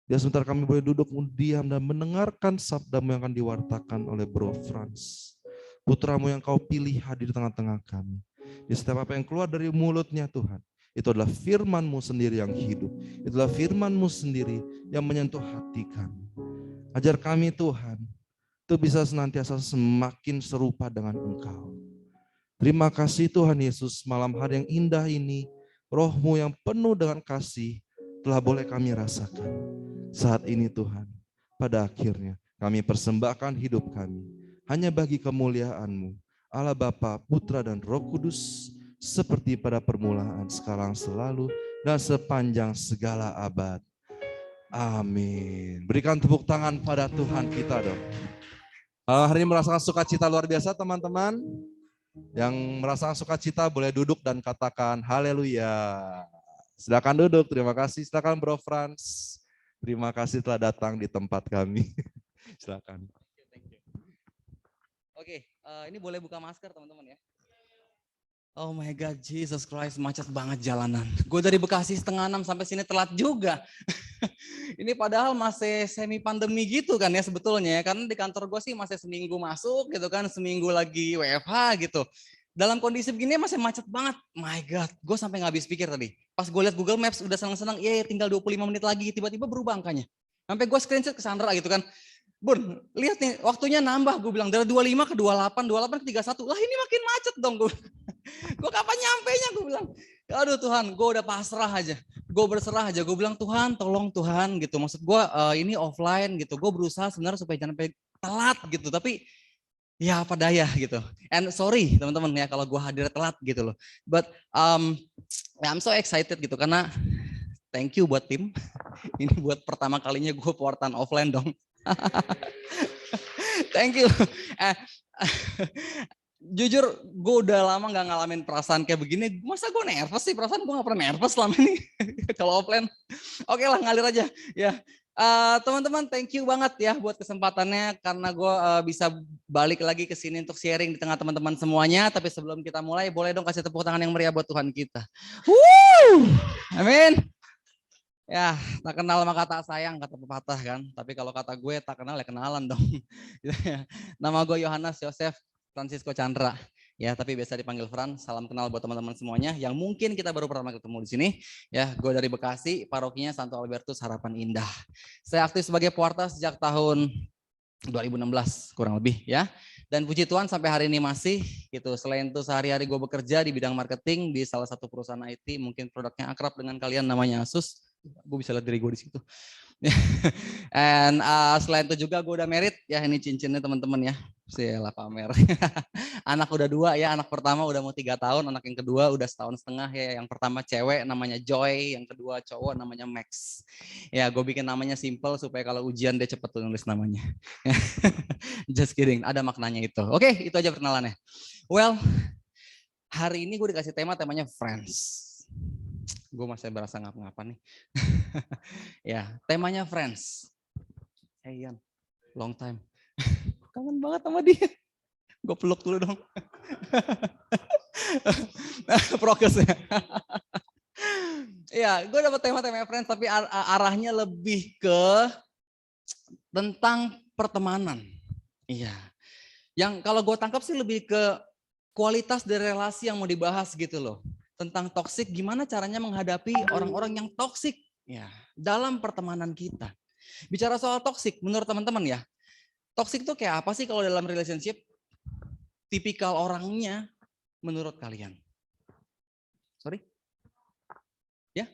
S1: Ya, sebentar kami boleh duduk diam dan mendengarkan sabda-Mu yang akan diwartakan oleh Bro Frans. putramu yang kau pilih hadir di tengah-tengah kami. Di setiap apa yang keluar dari mulutnya Tuhan, itu adalah firman-Mu sendiri yang hidup. Itulah firman-Mu sendiri yang menyentuh hati kami. Ajar kami Tuhan, itu bisa senantiasa semakin serupa dengan Engkau. Terima kasih Tuhan Yesus, malam hari yang indah ini, Roh-Mu yang penuh dengan kasih telah boleh kami rasakan. Saat ini Tuhan, pada akhirnya kami persembahkan hidup kami hanya bagi kemuliaan-Mu, Allah Bapa, Putra dan Roh Kudus, seperti pada permulaan, sekarang, selalu, dan sepanjang segala abad. Amin. Berikan tepuk tangan pada Tuhan kita dong. Hari ini merasakan sukacita luar biasa teman-teman. Yang merasakan sukacita boleh duduk dan katakan haleluya. Silakan duduk, terima kasih. Silakan Bro Frans. Terima kasih telah datang di tempat kami. Silakan.
S4: Oke, ini boleh buka masker teman-teman ya. Oh my God, Jesus Christ, macet banget jalanan. Gue dari Bekasi 5:30 sampai sini telat juga. Ini padahal masih semi pandemi gitu kan ya sebetulnya ya. Karena di kantor gue sih masih seminggu masuk gitu kan, seminggu lagi WFH gitu. Dalam kondisi begini masih macet banget. My God, gue sampai gak habis pikir tadi. Pas gue lihat Google Maps udah senang-senang, tinggal 25 menit lagi, tiba-tiba berubah angkanya. Sampai gue screenshot ke Sandra gitu kan. Bun, lihat nih waktunya nambah, gue bilang dari 25 ke 28, 28 ke 31. Lah ini makin macet dong gue. Gue kapan nyampenya, gue bilang. Aduh Tuhan, gue udah pasrah aja. Gue berserah aja, gue bilang Tuhan tolong Tuhan gitu. Maksud gue ini offline gitu. Gue berusaha sebenarnya supaya jangan sampai telat gitu. Tapi ya apa daya gitu. And sorry teman-teman ya kalau gue hadir telat gitu loh. But I'm so excited gitu karena thank you buat tim. Ini buat pertama kalinya gue pewartaan offline dong. Thank you. Jujur gue udah lama gak ngalamin perasaan kayak begini. Masa gue nervous sih? Perasaan gue gak pernah nervous selama ini. Kalau offline. Oke lah, ngalir aja. Ya, teman-teman thank you banget ya buat kesempatannya. Karena gue bisa balik lagi ke sini untuk sharing di tengah teman-teman semuanya. Tapi sebelum kita mulai, boleh dong kasih tepuk tangan yang meriah buat Tuhan kita. Woo! Amin. Ya, tak kenal sama kata sayang, kata pepatah kan. Tapi kalau kata gue tak kenal ya kenalan dong. Nama gue Yohanes Yosef Francisco Chandra. Ya, tapi biasa dipanggil Fran. Salam kenal buat teman-teman semuanya yang mungkin kita baru pertama ketemu di sini. Ya, gue dari Bekasi, parokinya Santo Albertus Harapan Indah. Saya aktif sebagai pewarta sejak tahun 2016 kurang lebih ya. Dan puji Tuhan sampai hari ini masih gitu. Selain itu sehari-hari gue bekerja di bidang marketing di salah satu perusahaan IT, mungkin produknya akrab dengan kalian namanya Asus. Gue bisa lihat diri gue di situ. And selain itu juga gue udah married ya, ini cincinnya teman-teman ya. Sialah pamer. Anak udah 2 ya, anak pertama udah mau 3 tahun, anak yang kedua udah 1,5 tahun ya. Yang pertama cewek namanya Joy, yang kedua cowok namanya Max. Ya gue bikin namanya simple supaya kalau ujian dia cepet tuh nulis namanya. Just kidding, ada maknanya itu. Oke, itu aja perkenalannya. Well, hari ini gue dikasih temanya Friends. Gue masih berasa ngapa-ngapa nih. Ya, temanya Friends. Hey Ian, long time. Kangen banget sama dia. Gue peluk dulu dong. Prokesnya. Ya, gue dapet tema Friends, tapi arahnya lebih ke tentang pertemanan. Iya. Yang kalau gue tangkap sih lebih ke kualitas dari relasi yang mau dibahas gitu loh. Tentang toksik, gimana caranya menghadapi orang-orang yang toksik ya dalam pertemanan kita. Bicara soal toksik, menurut teman-teman ya, toksik itu kayak apa sih kalau dalam relationship? Tipikal orangnya menurut kalian? Sorry? Ya?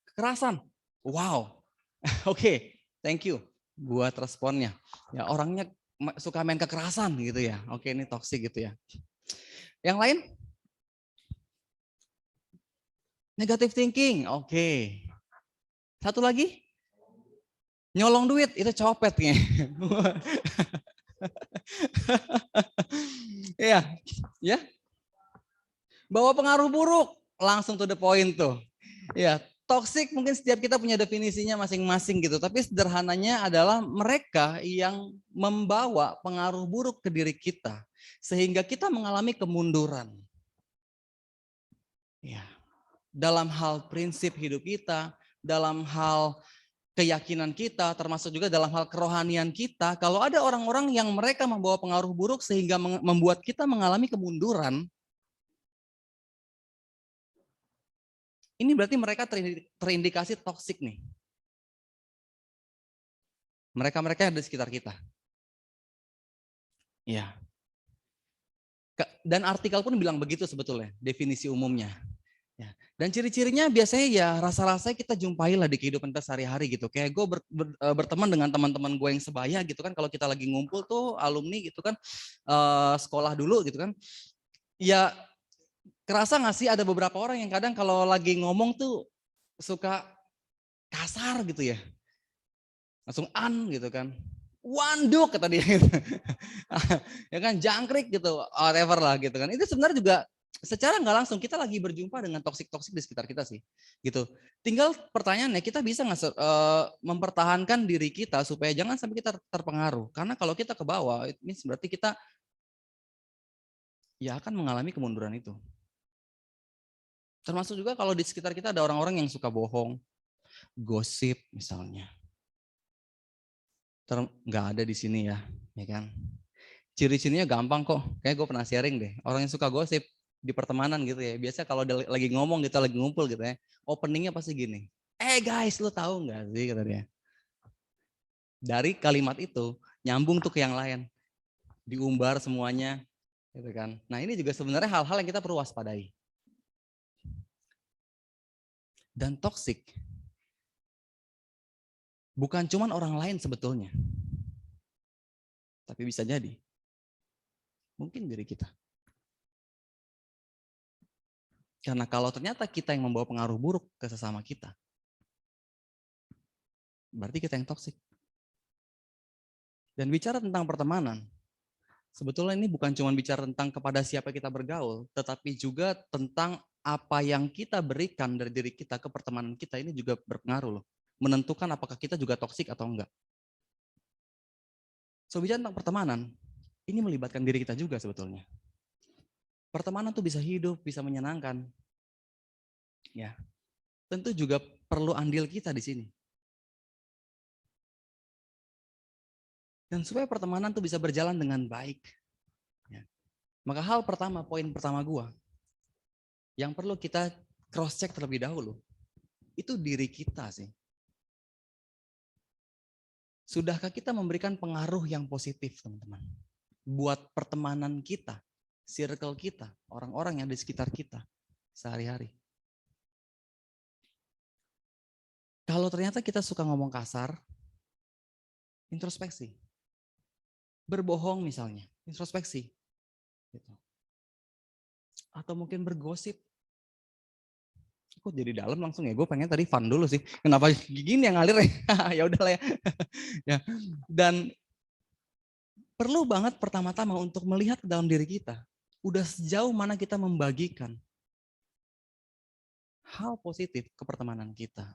S4: Kekerasan? Wow. Oke, thank you buat responnya. Ya, orangnya suka main kekerasan gitu ya. Oke, ini toksik gitu ya. Yang lain? Negative thinking, oke. Satu lagi? Nyolong duit, itu copet nih. Iya, ya. Bawa pengaruh buruk, langsung to the point tuh. Ya, toxic mungkin setiap kita punya definisinya masing-masing gitu. Tapi sederhananya adalah mereka yang membawa pengaruh buruk ke diri kita. Sehingga kita mengalami kemunduran. Ya. Dalam hal prinsip hidup kita, dalam hal keyakinan kita, termasuk juga dalam hal kerohanian kita, kalau ada orang-orang yang mereka membawa pengaruh buruk sehingga membuat kita mengalami kemunduran, ini berarti mereka terindikasi toksik nih. Mereka-mereka yang ada di sekitar kita. Ya. Dan artikel pun bilang begitu sebetulnya, definisi umumnya. Ya. Dan ciri-cirinya biasanya ya rasa-rasanya kita jumpai lah di kehidupan kita sehari-hari gitu. Kayak gue berteman dengan teman-teman gue yang sebaya gitu kan, kalau kita lagi ngumpul tuh alumni gitu kan, sekolah dulu gitu kan. Ya kerasa gak sih ada beberapa orang yang kadang kalau lagi ngomong tuh suka kasar gitu ya. Langsung gitu kan. Wanduk kata dia gitu. Ya kan, jangkrik gitu, whatever lah gitu kan. Itu sebenarnya juga secara nggak langsung kita lagi berjumpa dengan toksik-toksik di sekitar kita sih. Gitu. Tinggal pertanyaannya, kita bisa nggak mempertahankan diri kita supaya jangan sampai kita terpengaruh. Karena kalau kita ke bawah, itu berarti kita ya akan mengalami kemunduran itu. Termasuk juga kalau di sekitar kita ada orang-orang yang suka bohong, gosip misalnya. Nggak ada di sini ya kan. Ciri-cirinya gampang kok. Kayak gue pernah sharing deh. Orang yang suka gosip di pertemanan gitu ya. Biasa kalau lagi ngomong gitu, lagi ngumpul gitu ya. Openingnya pasti gini. Guys, lu tahu nggak sih kata dia. Dari kalimat itu nyambung tuh ke yang lain. Diumbar semuanya gitu kan. Nah ini juga sebenarnya hal-hal yang kita perlu waspadai. Dan toksik bukan cuman orang lain sebetulnya. Tapi bisa jadi mungkin diri kita. Karena kalau ternyata kita yang membawa pengaruh buruk ke sesama kita, berarti kita yang toksik. Dan bicara tentang pertemanan, sebetulnya ini bukan cuma bicara tentang kepada siapa kita bergaul, tetapi juga tentang apa yang kita berikan dari diri kita ke pertemanan kita, ini juga berpengaruh loh. Menentukan apakah kita juga toksik atau enggak. So, bicara tentang pertemanan, ini melibatkan diri kita juga sebetulnya. Pertemanan tuh bisa hidup, bisa menyenangkan. Ya, tentu juga perlu andil kita di sini. Dan supaya pertemanan tuh bisa berjalan dengan baik. Ya. Maka hal pertama, poin pertama gua, yang perlu kita cross check terlebih dahulu, itu diri kita sih. Sudahkah kita memberikan pengaruh yang positif, teman-teman? Buat pertemanan kita, circle kita, orang-orang yang di sekitar kita sehari-hari. Kalau ternyata kita suka ngomong kasar, introspeksi. Berbohong misalnya, introspeksi. Gitu. Atau mungkin bergosip. Kok jadi dalam langsung ya? Gue pengen tadi fun dulu sih. Kenapa gini yang ngalir ya? Ya udahlah ya. Ya. Dan perlu banget pertama-tama untuk melihat ke dalam diri kita. Udah sejauh mana kita membagikan hal positif ke pertemanan kita.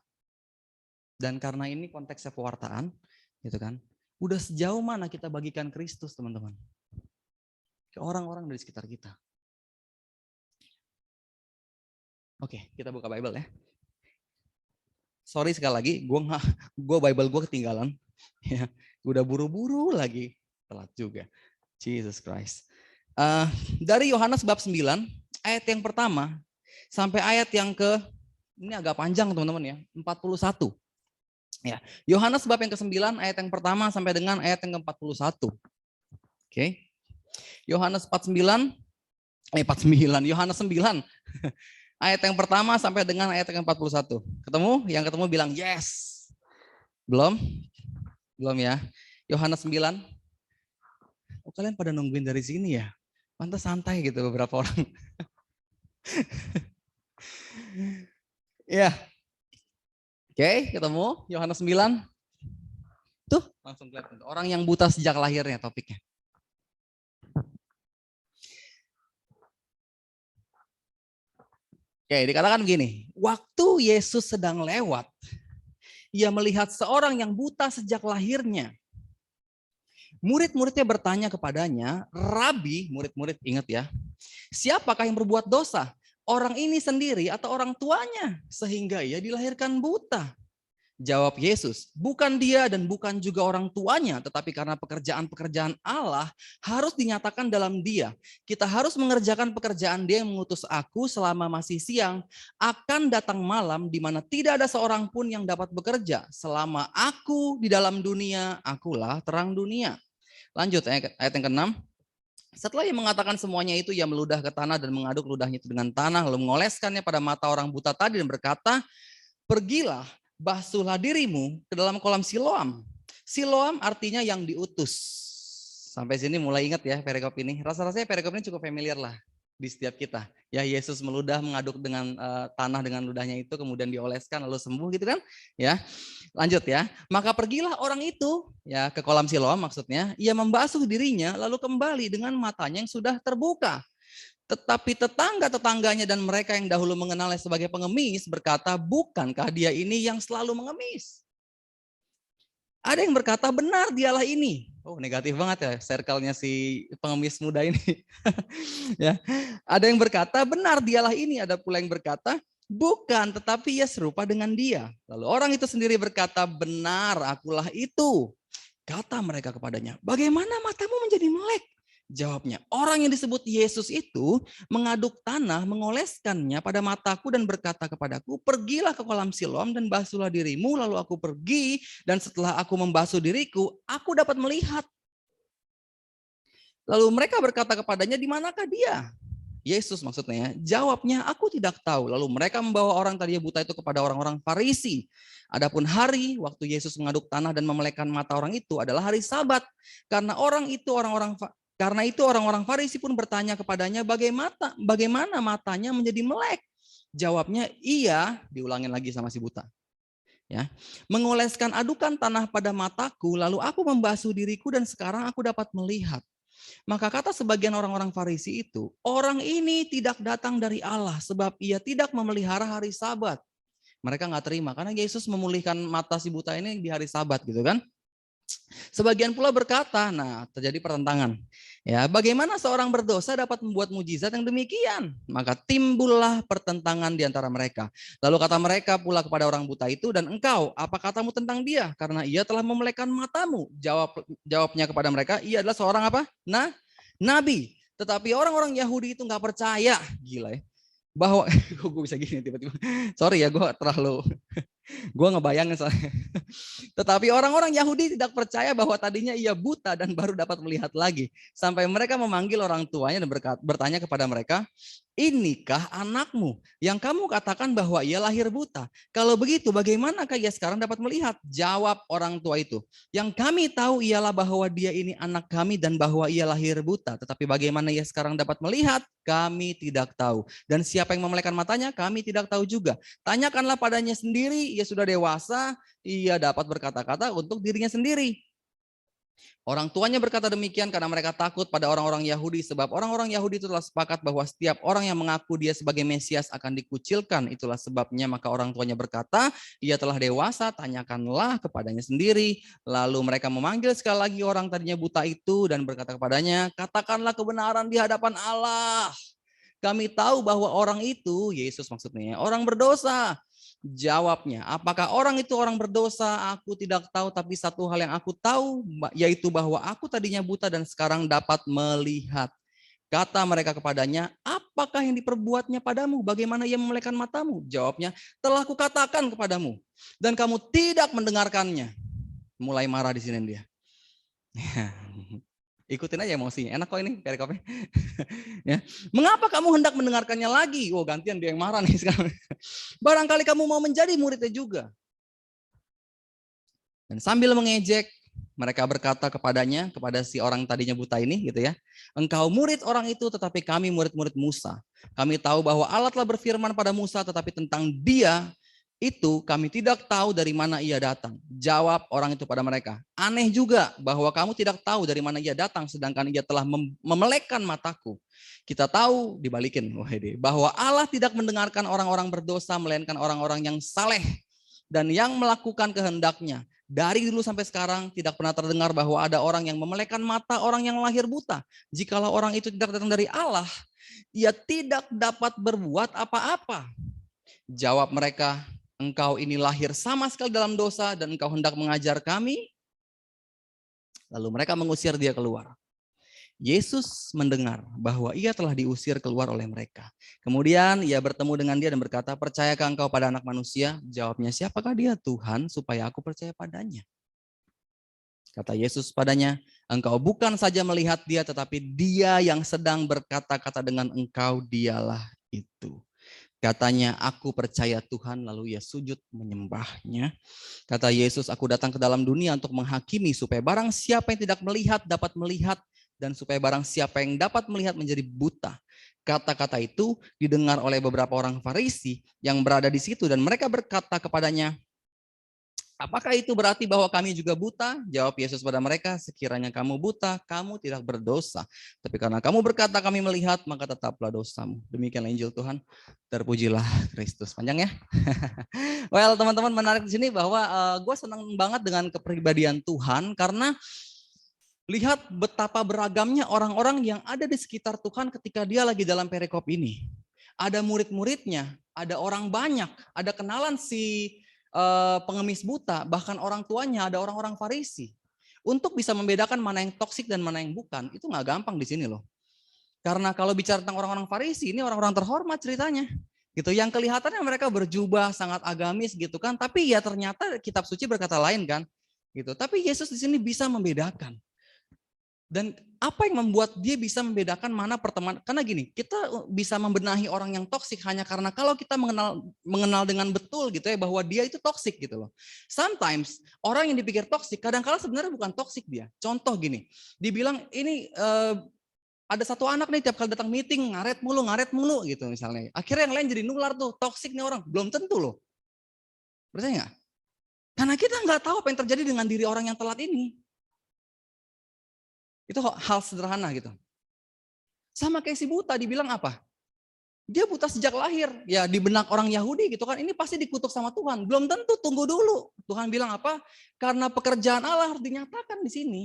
S4: Dan karena ini konteksnya pewartaan, gitu kan? Udah sejauh mana kita bagikan Kristus, teman-teman? Ke orang-orang dari sekitar kita. Oke, kita buka Bible ya. Sorry sekali lagi, gue Bible gue ketinggalan. Ya, udah buru-buru lagi, telat juga. Jesus Christ. Dari Yohanes bab 9, ayat yang pertama sampai ayat yang ini agak panjang teman-teman ya, 41. Ya, Yohanes bab yang ke-9 ayat yang pertama sampai dengan ayat yang ke-41. Oke. Yohanes 49, Yohanes 9. Ayat yang pertama sampai dengan ayat yang ke-41. Ketemu? Yang ketemu bilang yes. Belum? Belum ya. Yohanes 9. Oh, kalian pada nungguin dari sini ya? Pantas santai gitu beberapa orang. Ya. Oke, ketemu Yohanes 9. Tuh, langsung kelihatan. Orang yang buta sejak lahirnya topiknya. Oke, dikatakan begini, waktu Yesus sedang lewat, ia melihat seorang yang buta sejak lahirnya. Murid-muridnya bertanya kepadanya, Rabi, murid-murid ingat ya, siapakah yang berbuat dosa? Orang ini sendiri atau orang tuanya? Sehingga ia dilahirkan buta. Jawab Yesus, bukan dia dan bukan juga orang tuanya, tetapi karena pekerjaan-pekerjaan Allah harus dinyatakan dalam dia. Kita harus mengerjakan pekerjaan dia yang mengutus aku selama masih siang. Akan datang malam di mana tidak ada seorang pun yang dapat bekerja. Selama aku di dalam dunia, akulah terang dunia. Lanjut ayat yang ke-6. Setelah ia mengatakan semuanya itu, ia meludah ke tanah dan mengaduk ludahnya itu dengan tanah, lalu mengoleskannya pada mata orang buta tadi dan berkata, pergilah, basuhlah dirimu ke dalam kolam Siloam. Siloam artinya yang diutus. Sampai sini mulai ingat ya perikop ini. Rasa-rasanya perikop ini cukup familiar lah di setiap kita. Ya, Yesus meludah, mengaduk dengan tanah dengan ludahnya itu, kemudian dioleskan lalu sembuh gitu kan? Ya. Lanjut ya. Maka pergilah orang itu ya ke kolam Siloam maksudnya, ia membasuh dirinya lalu kembali dengan matanya yang sudah terbuka. Tetapi tetangga-tetangganya dan mereka yang dahulu mengenalnya sebagai pengemis berkata, bukankah dia ini yang selalu mengemis? Ada yang berkata, benar dialah ini. Oh, negatif banget ya circle-nya si pengemis muda ini. Ya. Ada yang berkata, benar dialah ini. Ada pula yang berkata, bukan, tetapi ia serupa dengan dia. Lalu orang itu sendiri berkata, benar, akulah itu. Kata mereka kepadanya, bagaimana matamu menjadi melek? Jawabnya, orang yang disebut Yesus itu mengaduk tanah, mengoleskannya pada mataku dan berkata kepadaku, pergilah ke kolam Siloam dan basuhlah dirimu. Lalu aku pergi dan setelah aku membasuh diriku, aku dapat melihat. Lalu mereka berkata kepadanya, di manakah dia? Yesus maksudnya. Jawabnya, aku tidak tahu. Lalu mereka membawa orang tadinya buta itu kepada orang-orang Farisi. Adapun hari waktu Yesus mengaduk tanah dan memelekkan mata orang itu adalah hari Sabat. Karena itu orang-orang Farisi pun bertanya kepadanya, bagaimana matanya menjadi melek? Jawabnya, iya, diulangin lagi sama si buta. Ya, mengoleskan adukan tanah pada mataku, lalu aku membasuh diriku dan sekarang aku dapat melihat. Maka kata sebagian orang-orang Farisi itu, orang ini tidak datang dari Allah sebab ia tidak memelihara hari Sabat. Mereka nggak terima karena Yesus memulihkan mata si buta ini di hari Sabat gitu kan. Sebagian pula berkata, nah terjadi pertentangan. Ya, bagaimana seorang berdosa dapat membuat mujizat yang demikian? Maka timbullah pertentangan di antara mereka. Lalu kata mereka pula kepada orang buta itu, dan engkau, apa katamu tentang dia? Karena ia telah memelekkan matamu. Jawabnya kepada mereka, ia adalah seorang apa? Nabi. Tetapi orang-orang Yahudi itu nggak percaya. Gila ya. Bahwa, gue bisa gini tiba-tiba. Sorry ya, gue ngebayangin soalnya. Tetapi orang-orang Yahudi tidak percaya bahwa tadinya ia buta dan baru dapat melihat lagi. Sampai mereka memanggil orang tuanya dan bertanya kepada mereka, inikah anakmu yang kamu katakan bahwa ia lahir buta? Kalau begitu bagaimanakah ia sekarang dapat melihat? Jawab orang tua itu, yang kami tahu ialah bahwa dia ini anak kami dan bahwa ia lahir buta. Tetapi bagaimana ia sekarang dapat melihat? Kami tidak tahu. Dan siapa yang memelekkan matanya? Kami tidak tahu juga. Tanyakanlah padanya sendiri, ia sudah dewasa, ia dapat berkata-kata untuk dirinya sendiri. Orang tuanya berkata demikian karena mereka takut pada orang-orang Yahudi, sebab orang-orang Yahudi itu telah sepakat bahwa setiap orang yang mengaku dia sebagai Mesias akan dikucilkan. Itulah sebabnya maka orang tuanya berkata, ia telah dewasa, tanyakanlah kepadanya sendiri. Lalu mereka memanggil sekali lagi orang tadinya buta itu dan berkata kepadanya, katakanlah kebenaran di hadapan Allah. Kami tahu bahwa orang itu, Yesus maksudnya, orang berdosa. Jawabnya, apakah orang itu orang berdosa? Aku tidak tahu, tapi satu hal yang aku tahu, yaitu bahwa aku tadinya buta dan sekarang dapat melihat. Kata mereka kepadanya, apakah yang diperbuatnya padamu? Bagaimana ia memelekkan matamu? Jawabnya, telah kukatakan kepadamu, dan kamu tidak mendengarkannya. Mulai marah di sini dia. Ikutin aja emosinya, enak kok ini perikopnya. Ya. Mengapa kamu hendak mendengarkannya lagi? Oh, gantian dia yang marah nih sekarang. Barangkali kamu mau menjadi muridnya juga. Dan sambil mengejek, mereka berkata kepadanya, kepada si orang tadinya buta ini gitu ya. Engkau murid orang itu, tetapi kami murid-murid Musa. Kami tahu bahwa Allah telah berfirman pada Musa, tetapi tentang dia itu kami tidak tahu dari mana ia datang. Jawab orang itu pada mereka, aneh juga bahwa kamu tidak tahu dari mana ia datang, sedangkan ia telah memelekkan mataku. Kita tahu, dibalikin, bahwa Allah tidak mendengarkan orang-orang berdosa, melainkan orang-orang yang saleh dan yang melakukan kehendaknya. Dari dulu sampai sekarang tidak pernah terdengar bahwa ada orang yang memelekkan mata orang yang lahir buta. Jikalau orang itu tidak datang dari Allah, ia tidak dapat berbuat apa-apa. Jawab mereka, engkau ini lahir sama sekali dalam dosa dan engkau hendak mengajar kami. Lalu mereka mengusir dia keluar. Yesus mendengar bahwa ia telah diusir keluar oleh mereka. Kemudian ia bertemu dengan dia dan berkata, percayakah engkau pada Anak Manusia? Jawabnya, siapakah dia Tuhan supaya aku percaya padanya? Kata Yesus padanya, engkau bukan saja melihat dia, tetapi dia yang sedang berkata-kata dengan engkau, dialah itu. Katanya, aku percaya Tuhan, lalu ia sujud menyembahnya. Kata Yesus, aku datang ke dalam dunia untuk menghakimi supaya barang siapa yang tidak melihat dapat melihat, dan supaya barang siapa yang dapat melihat menjadi buta. Kata-kata itu didengar oleh beberapa orang Farisi yang berada di situ, dan mereka berkata kepadanya, apakah itu berarti bahwa kami juga buta? Jawab Yesus pada mereka, sekiranya kamu buta, kamu tidak berdosa. Tapi karena kamu berkata kami melihat, maka tetaplah dosamu. Demikianlah Injil Tuhan. Terpujilah Kristus. Panjang ya. Well, teman-teman, menarik di sini bahwa gue senang banget dengan kepribadian Tuhan karena lihat betapa beragamnya orang-orang yang ada di sekitar Tuhan ketika dia lagi dalam perikop ini. Ada murid-muridnya, ada orang banyak, ada kenalan si pengemis buta, bahkan orang tuanya, ada orang-orang Farisi. Untuk bisa membedakan mana yang toksik dan mana yang bukan, itu nggak gampang di sini loh. Karena kalau bicara tentang orang-orang Farisi, ini orang-orang terhormat ceritanya. Gitu, yang kelihatannya mereka berjubah sangat agamis gitu kan, tapi ya ternyata kitab suci berkata lain kan. Gitu. Tapi Yesus di sini bisa membedakan. Dan apa yang membuat dia bisa membedakan mana pertemanan? Karena gini, kita bisa membenahi orang yang toksik hanya karena kalau kita mengenal dengan betul gitu ya bahwa dia itu toksik gitu loh. Sometimes orang yang dipikir toksik kadang-kala sebenarnya bukan toksik dia. Contoh gini, dibilang ini ada satu anak nih tiap kali datang meeting ngaret mulu gitu misalnya. Akhirnya yang lain jadi nular tuh, toksik nih orang. Belum tentu loh. Percaya nggak? Karena kita nggak tahu apa yang terjadi dengan diri orang yang telat ini. Itu hal sederhana gitu. Sama kayak si buta dibilang apa? Dia buta sejak lahir. Ya di benak orang Yahudi gitu kan. Ini pasti dikutuk sama Tuhan. Belum tentu, tunggu dulu. Tuhan bilang apa? Karena pekerjaan Allah harus dinyatakan di sini.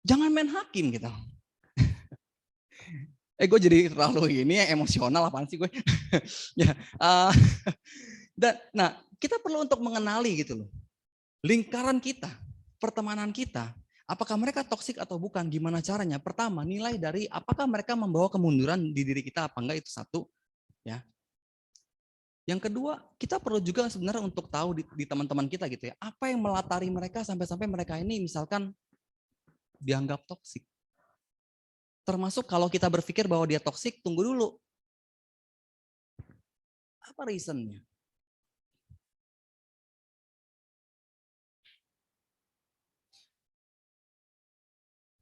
S4: Jangan main hakim gitu. Gue jadi terlalu ini ya, emosional apaan sih gue. Ya, nah kita perlu untuk mengenali gitu loh. Lingkaran kita, pertemanan kita. Apakah mereka toksik atau bukan? Gimana caranya? Pertama, nilai dari apakah mereka membawa kemunduran di diri kita apa enggak, itu satu. Ya. Yang kedua, kita perlu juga sebenarnya untuk tahu di teman-teman kita gitu ya, apa yang melatari mereka sampai-sampai mereka ini misalkan dianggap toksik. Termasuk kalau kita berpikir bahwa dia toksik, tunggu dulu. Apa reasonnya?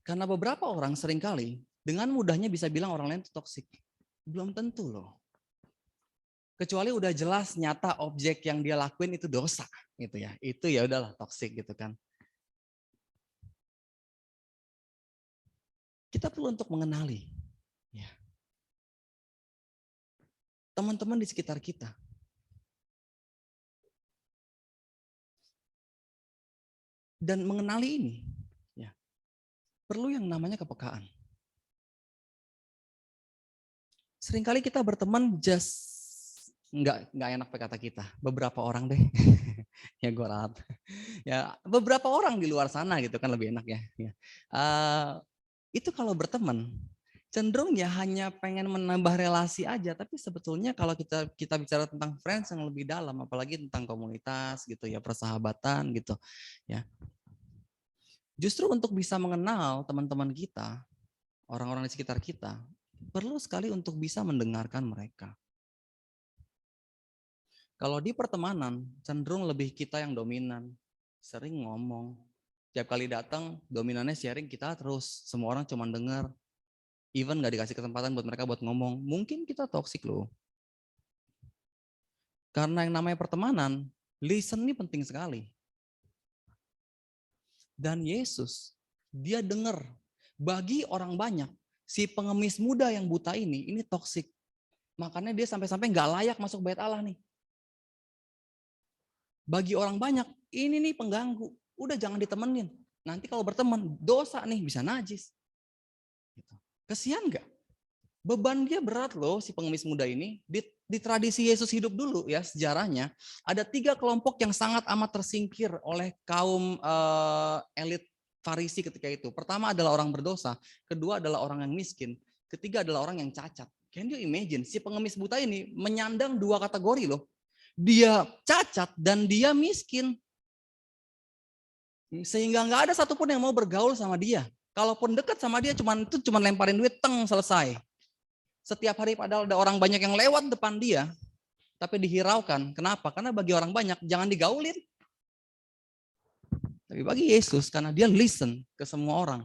S4: Karena beberapa orang seringkali dengan mudahnya bisa bilang orang lain itu toksik. Belum tentu loh. Kecuali udah jelas nyata objek yang dia lakuin itu dosa gitu ya. Itu ya udahlah toksik gitu kan. Kita perlu untuk mengenali ya, teman-teman di sekitar kita. Dan mengenali ini perlu yang namanya kepekaan. Seringkali kita berteman just nggak enak kata kita. Beberapa orang deh, ya gue rahat. Ya beberapa orang di luar sana gitu kan lebih enak ya. Itu kalau berteman cenderung ya hanya pengen menambah relasi aja. Tapi sebetulnya kalau kita bicara tentang friends yang lebih dalam, apalagi tentang komunitas gitu ya, persahabatan gitu ya. Justru untuk bisa mengenal teman-teman kita, orang-orang di sekitar kita, perlu sekali untuk bisa mendengarkan mereka. Kalau di pertemanan, cenderung lebih kita yang dominan, sering ngomong. Tiap kali datang, dominannya sharing kita terus. Semua orang cuma dengar. Even gak dikasih kesempatan buat mereka buat ngomong. Mungkin kita toksik loh. Karena yang namanya pertemanan, listen ini penting sekali. Dan Yesus, dia dengar bagi orang banyak, si pengemis muda yang buta ini toksik. Makanya dia sampai-sampai gak layak masuk bait Allah nih. Bagi orang banyak, ini nih pengganggu. Udah jangan ditemenin. Nanti kalau berteman, dosa nih, bisa najis. Kesian gak? Beban dia berat loh si pengemis muda ini. di tradisi Yesus hidup dulu ya sejarahnya, ada 3 kelompok yang sangat amat tersingkir oleh kaum elit Farisi ketika itu. Pertama adalah orang berdosa, kedua adalah orang yang miskin, ketiga adalah orang yang cacat. Can you imagine, si pengemis buta ini menyandang 2 kategori loh. Dia cacat dan dia miskin. Sehingga nggak ada satupun yang mau bergaul sama dia. Kalaupun dekat sama dia cuman lemparin duit, teng, selesai. Setiap hari padahal ada orang banyak yang lewat depan dia, tapi dihiraukan. Kenapa? Karena bagi orang banyak jangan digaulin. Tapi bagi Yesus karena dia listen ke semua orang.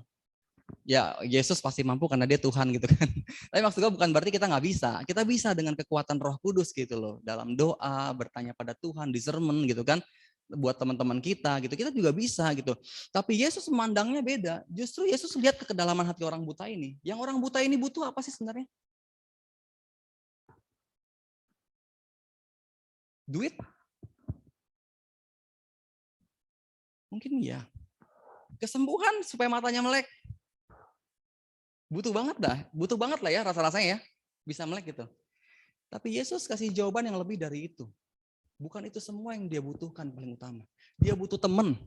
S4: Ya Yesus pasti mampu karena dia Tuhan gitu kan. Tapi maksud gue bukan berarti kita nggak bisa. Kita bisa dengan kekuatan Roh Kudus gitu loh. Dalam doa, bertanya pada Tuhan, discernment gitu kan. Buat teman-teman kita gitu, kita juga bisa gitu. Tapi Yesus memandangnya beda. Justru Yesus lihat ke kedalaman hati orang buta ini. Yang orang buta ini butuh apa sih sebenarnya? Duit? Mungkin iya. Kesembuhan supaya matanya melek. Butuh banget lah ya rasa-rasanya ya. Bisa melek gitu. Tapi Yesus kasih jawaban yang lebih dari itu. Bukan itu semua yang dia butuhkan paling utama. Dia butuh teman.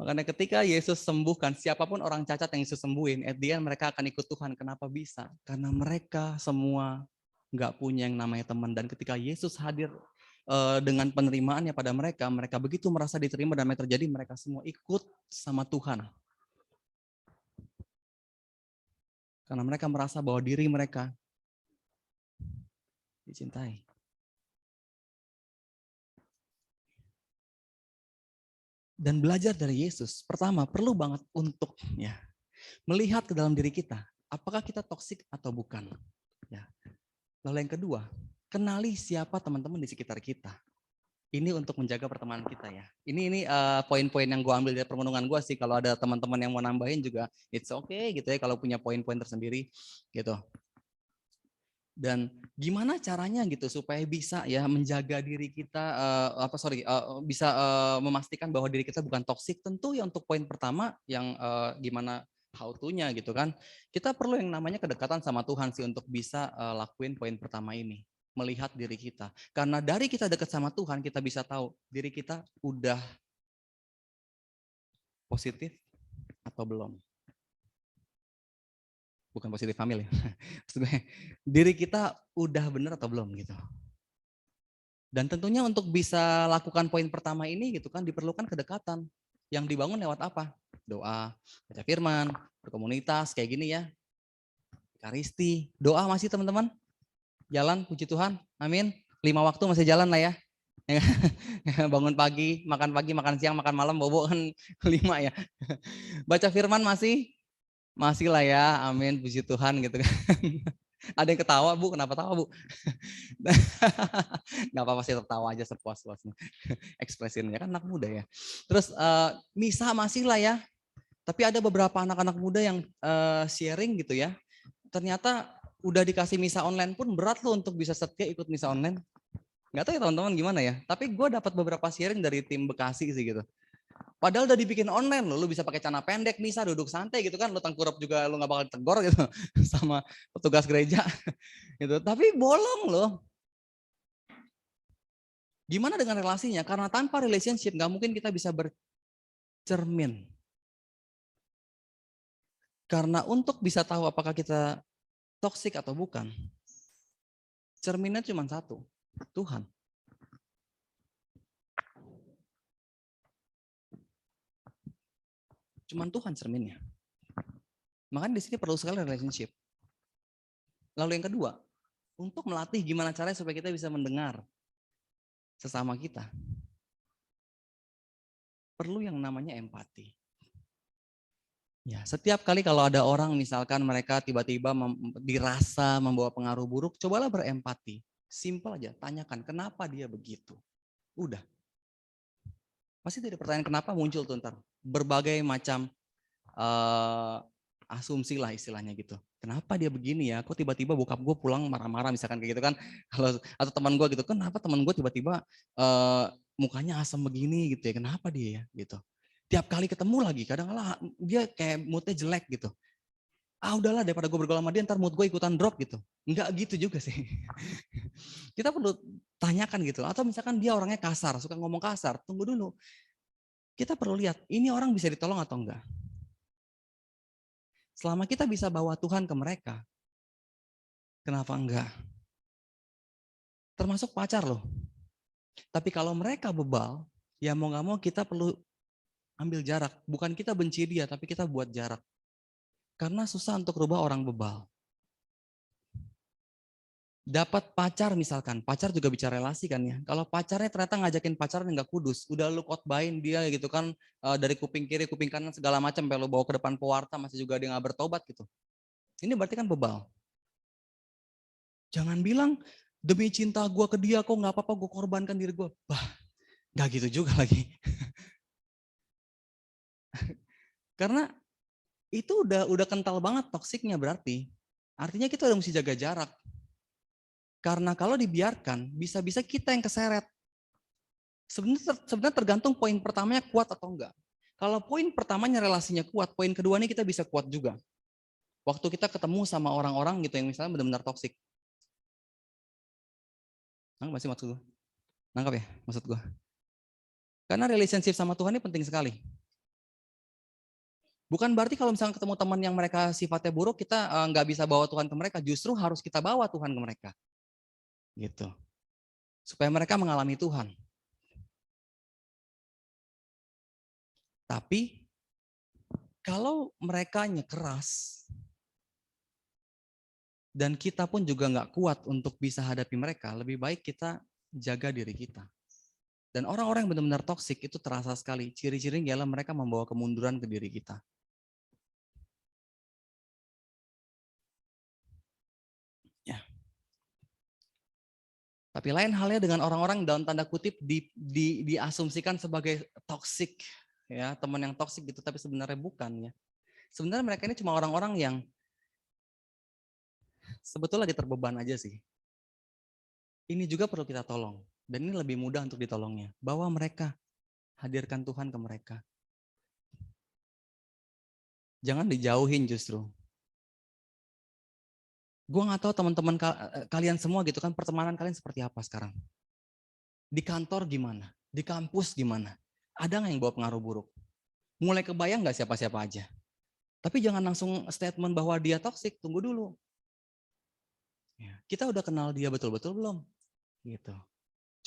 S4: Makanya ketika Yesus sembuhkan, siapapun orang cacat yang Yesus sembuhin, at the end mereka akan ikut Tuhan. Kenapa bisa? Karena mereka semua nggak punya yang namanya teman. Dan ketika Yesus hadir dengan penerimaannya pada mereka, mereka begitu merasa diterima dan yang terjadi, mereka semua ikut sama Tuhan. Karena mereka merasa bahwa diri mereka dicintai. Dan belajar dari Yesus, pertama perlu banget untuk ya melihat ke dalam diri kita, apakah kita toksik atau bukan. Ya. Lalu yang kedua, kenali siapa teman-teman di sekitar kita. Ini untuk menjaga pertemanan kita ya. Ini poin-poin yang gue ambil dari permenungan gue sih. Kalau ada teman-teman yang mau nambahin juga, it's okay gitu ya. Kalau punya poin-poin tersendiri gitu. Dan gimana caranya gitu supaya bisa ya menjaga diri kita bisa memastikan bahwa diri kita bukan toksik. Tentu ya untuk poin pertama yang gimana how to-nya gitu kan. Kita perlu yang namanya kedekatan sama Tuhan sih untuk bisa lakuin poin pertama ini, melihat diri kita. Karena dari kita dekat sama Tuhan kita bisa tahu diri kita udah positif atau belum. Bukan positif family. Maksud gue, diri kita udah bener atau belum gitu. Dan tentunya untuk bisa lakukan poin pertama ini gitu kan diperlukan kedekatan. Yang dibangun lewat apa? Doa, baca firman, berkomunitas kayak gini ya. Ekaristi, doa masih teman-teman? Jalan, puji Tuhan, amin. 5 waktu masih jalan lah ya. Bangun pagi, makan siang, makan malam, bobo kan 5 ya. Baca firman masih lah ya, amin, puji Tuhan gitu kan. Ada yang ketawa Bu, kenapa tawa Bu? Gak apa-apa sih, tertawa aja sepuas-puasnya. Ekspresinya kan anak muda ya. Terus misa masih lah ya. Tapi ada beberapa anak-anak muda yang sharing gitu ya. Ternyata udah dikasih misa online pun berat loh untuk bisa setia ikut misa online. Gak tahu ya teman-teman gimana ya. Tapi gue dapat beberapa sharing dari tim Bekasi sih gitu. Padahal udah dibikin online loh, lu bisa pakai celana pendek, misa duduk santai gitu kan, lu tengkurap juga lu gak bakal tegur gitu sama petugas gereja gitu. Tapi bolong loh. Gimana dengan relasinya? Karena tanpa relationship gak mungkin kita bisa bercermin. Karena untuk bisa tahu apakah kita toksik atau bukan, cerminnya cuma satu, Tuhan. Cuman Tuhan cerminnya. Makanya di sini perlu sekali relationship. Lalu yang kedua, untuk melatih gimana caranya supaya kita bisa mendengar sesama kita. Perlu yang namanya empati. Ya, setiap kali kalau ada orang misalkan mereka tiba-tiba dirasa membawa pengaruh buruk, cobalah berempati. Simpel aja, tanyakan kenapa dia begitu. Udah. Pasti dari pertanyaan kenapa muncul tuh ntar. Berbagai macam asumsi lah istilahnya gitu. Kenapa dia begini ya? Kok tiba-tiba bokap gue pulang marah-marah misalkan kayak gitu kan? Kalau atau teman gue gitu, kenapa teman gue tiba-tiba mukanya asam begini gitu ya? Kenapa dia ya? Gitu. Tiap kali ketemu lagi, kadang-kadang dia kayak moodnya jelek gitu. Udahlah daripada gue bergaul sama dia, ntar mood gue ikutan drop gitu. Enggak gitu juga sih. Kita perlu tanyakan gitu. Atau misalkan dia orangnya kasar, suka ngomong kasar, tunggu dulu. Kita perlu lihat, ini orang bisa ditolong atau enggak. Selama kita bisa bawa Tuhan ke mereka, kenapa enggak? Termasuk pacar loh. Tapi kalau mereka bebal, ya mau gak mau kita perlu ambil jarak. Bukan kita benci dia, tapi kita buat jarak. Karena susah untuk rubah orang bebal. Dapat pacar misalkan, pacar juga bicara relasi kan ya. Kalau pacarnya ternyata ngajakin pacaran yang gak kudus, udah lu khotbahin dia gitu kan, dari kuping kiri, kuping kanan segala macam, sampai lu bawa ke depan pewarta masih juga dia gak bertobat gitu. Ini berarti kan bebal. Jangan bilang, demi cinta gue ke dia kok gak apa-apa gue korbankan diri gue. Bah, gak gitu juga lagi. Karena itu udah kental banget toksiknya berarti. Artinya kita udah mesti jaga jarak. Karena kalau dibiarkan, bisa-bisa kita yang keseret. Sebenarnya tergantung poin pertamanya kuat atau enggak. Kalau poin pertamanya relasinya kuat, poin kedua ini kita bisa kuat juga. Waktu kita ketemu sama orang-orang gitu yang misalnya benar-benar toksik. Nangkap sih maksud gue? Nangkap ya maksud gue? Karena relationship sama Tuhan ini penting sekali. Bukan berarti kalau misalnya ketemu teman yang mereka sifatnya buruk, kita nggak bisa bawa Tuhan ke mereka. Justru harus kita bawa Tuhan ke mereka. Gitu. Supaya mereka mengalami Tuhan. Tapi, kalau mereka keras, dan kita pun juga nggak kuat untuk bisa hadapi mereka, lebih baik kita jaga diri kita. Dan orang-orang yang benar-benar toksik itu terasa sekali. Ciri-cirinya adalah mereka membawa kemunduran ke diri kita. Ya. Tapi lain halnya dengan orang-orang dalam tanda kutip diasumsikan sebagai toksik, ya teman yang toksik gitu, tapi sebenarnya bukan ya. Sebenarnya mereka ini cuma orang-orang yang sebetulnya lagi terbeban aja sih. Ini juga perlu kita tolong, dan ini lebih mudah untuk ditolongnya. Bawa mereka, hadirkan Tuhan ke mereka. Jangan dijauhin justru. Gue nggak tahu teman-teman kalian semua gitu kan, pertemanan kalian seperti apa sekarang? Di kantor gimana? Di kampus gimana? Ada nggak yang bawa pengaruh buruk? Mulai kebayang nggak siapa-siapa aja? Tapi jangan langsung statement bahwa dia toksik, tunggu dulu. Ya, kita udah kenal dia betul-betul belum? Gitu.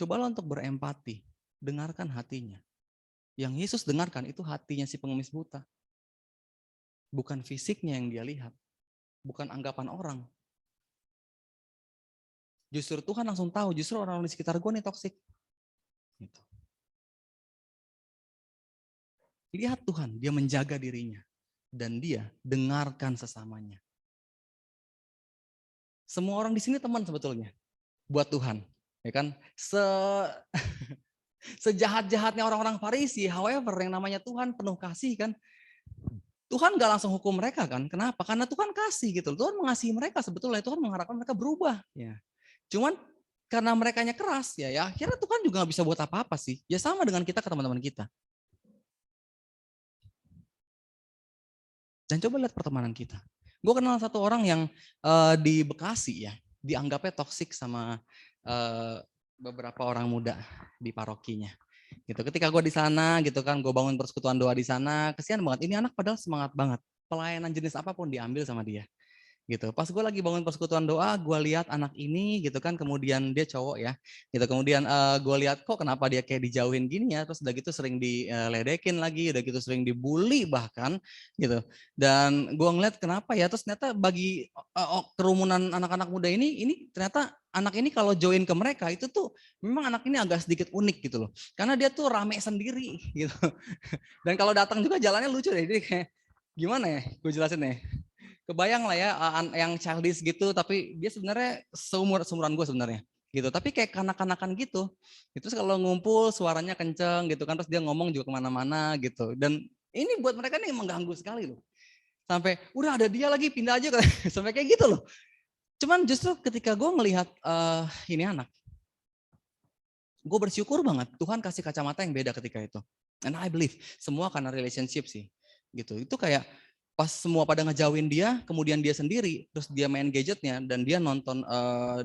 S4: Cobalah untuk berempati, dengarkan hatinya. Yang Yesus dengarkan itu hatinya si pengemis buta. Bukan fisiknya yang dia lihat. Bukan anggapan orang. Justru Tuhan langsung tahu, justru orang-orang di sekitar gue nih toksik. Gitu. Lihat Tuhan, dia menjaga dirinya. Dan dia dengarkan sesamanya. Semua orang di sini teman sebetulnya. Buat Tuhan. Ya kan? Sejahat-jahatnya orang-orang Farisi, however yang namanya Tuhan penuh kasih kan. Tuhan gak langsung hukum mereka kan. Kenapa? Karena Tuhan kasih gitu. Tuhan mengasihi mereka sebetulnya. Tuhan mengharapkan mereka berubah. Ya. Cuman karena merekanya keras ya akhirnya Tuhan juga gak bisa buat apa-apa sih. Ya sama dengan kita ke teman-teman kita. Dan coba lihat pertemanan kita. Gue kenal satu orang yang di Bekasi ya. Dianggapnya toksik sama beberapa orang muda di parokinya. Gitu. Ketika gue di sana gitu kan, gue bangun persekutuan doa di sana, kesian banget. Ini anak padahal semangat banget. Pelayanan jenis apapun diambil sama dia. Gitu. Pas gue lagi bangun persekutuan doa, gue lihat anak ini gitu kan, kemudian dia cowok ya, gitu. Kemudian gue lihat kok kenapa dia kayak dijauhin gini ya, terus udah gitu sering diledekin lagi, udah gitu sering dibully bahkan, gitu. Dan gue ngeliat kenapa ya, terus ternyata bagi kerumunan anak-anak muda ini ternyata anak ini kalau join ke mereka itu tuh memang anak ini agak sedikit unik gitu loh, karena dia tuh rame sendiri gitu. Dan kalau datang juga jalannya lucu deh, jadi kayak gimana ya, gue jelasin ya. Kebayang lah ya yang childish gitu, tapi dia sebenarnya seumuran gue sebenarnya gitu, tapi kayak kanak-kanakan gitu. Terus kalau ngumpul suaranya kenceng gitu kan, terus dia ngomong juga kemana-mana gitu. Dan ini buat mereka nih mengganggu sekali loh. Sampai udah ada dia lagi pindah aja sampai kayak gitu loh. Cuman justru ketika gue melihat ini anak, gue bersyukur banget Tuhan kasih kacamata yang beda ketika itu. And I believe semua karena relationship sih, gitu. Itu kayak pas semua pada ngejauhin dia, kemudian dia sendiri, terus dia main gadgetnya dan dia nonton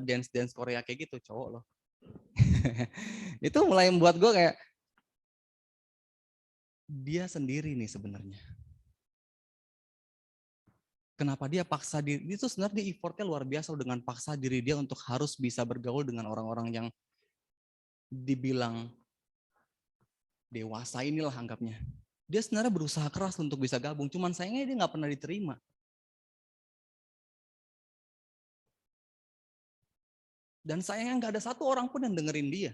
S4: dance Korea kayak gitu, cowok loh. Itu mulai membuat gue kayak dia sendiri nih sebenarnya. Kenapa dia paksa diri? Itu sebenarnya effortnya luar biasa dengan paksa diri dia untuk harus bisa bergaul dengan orang-orang yang dibilang dewasa inilah anggapnya. Dia sebenarnya berusaha keras untuk bisa gabung, cuman sayangnya dia nggak pernah diterima. Dan sayangnya nggak ada satu orang pun yang dengerin dia.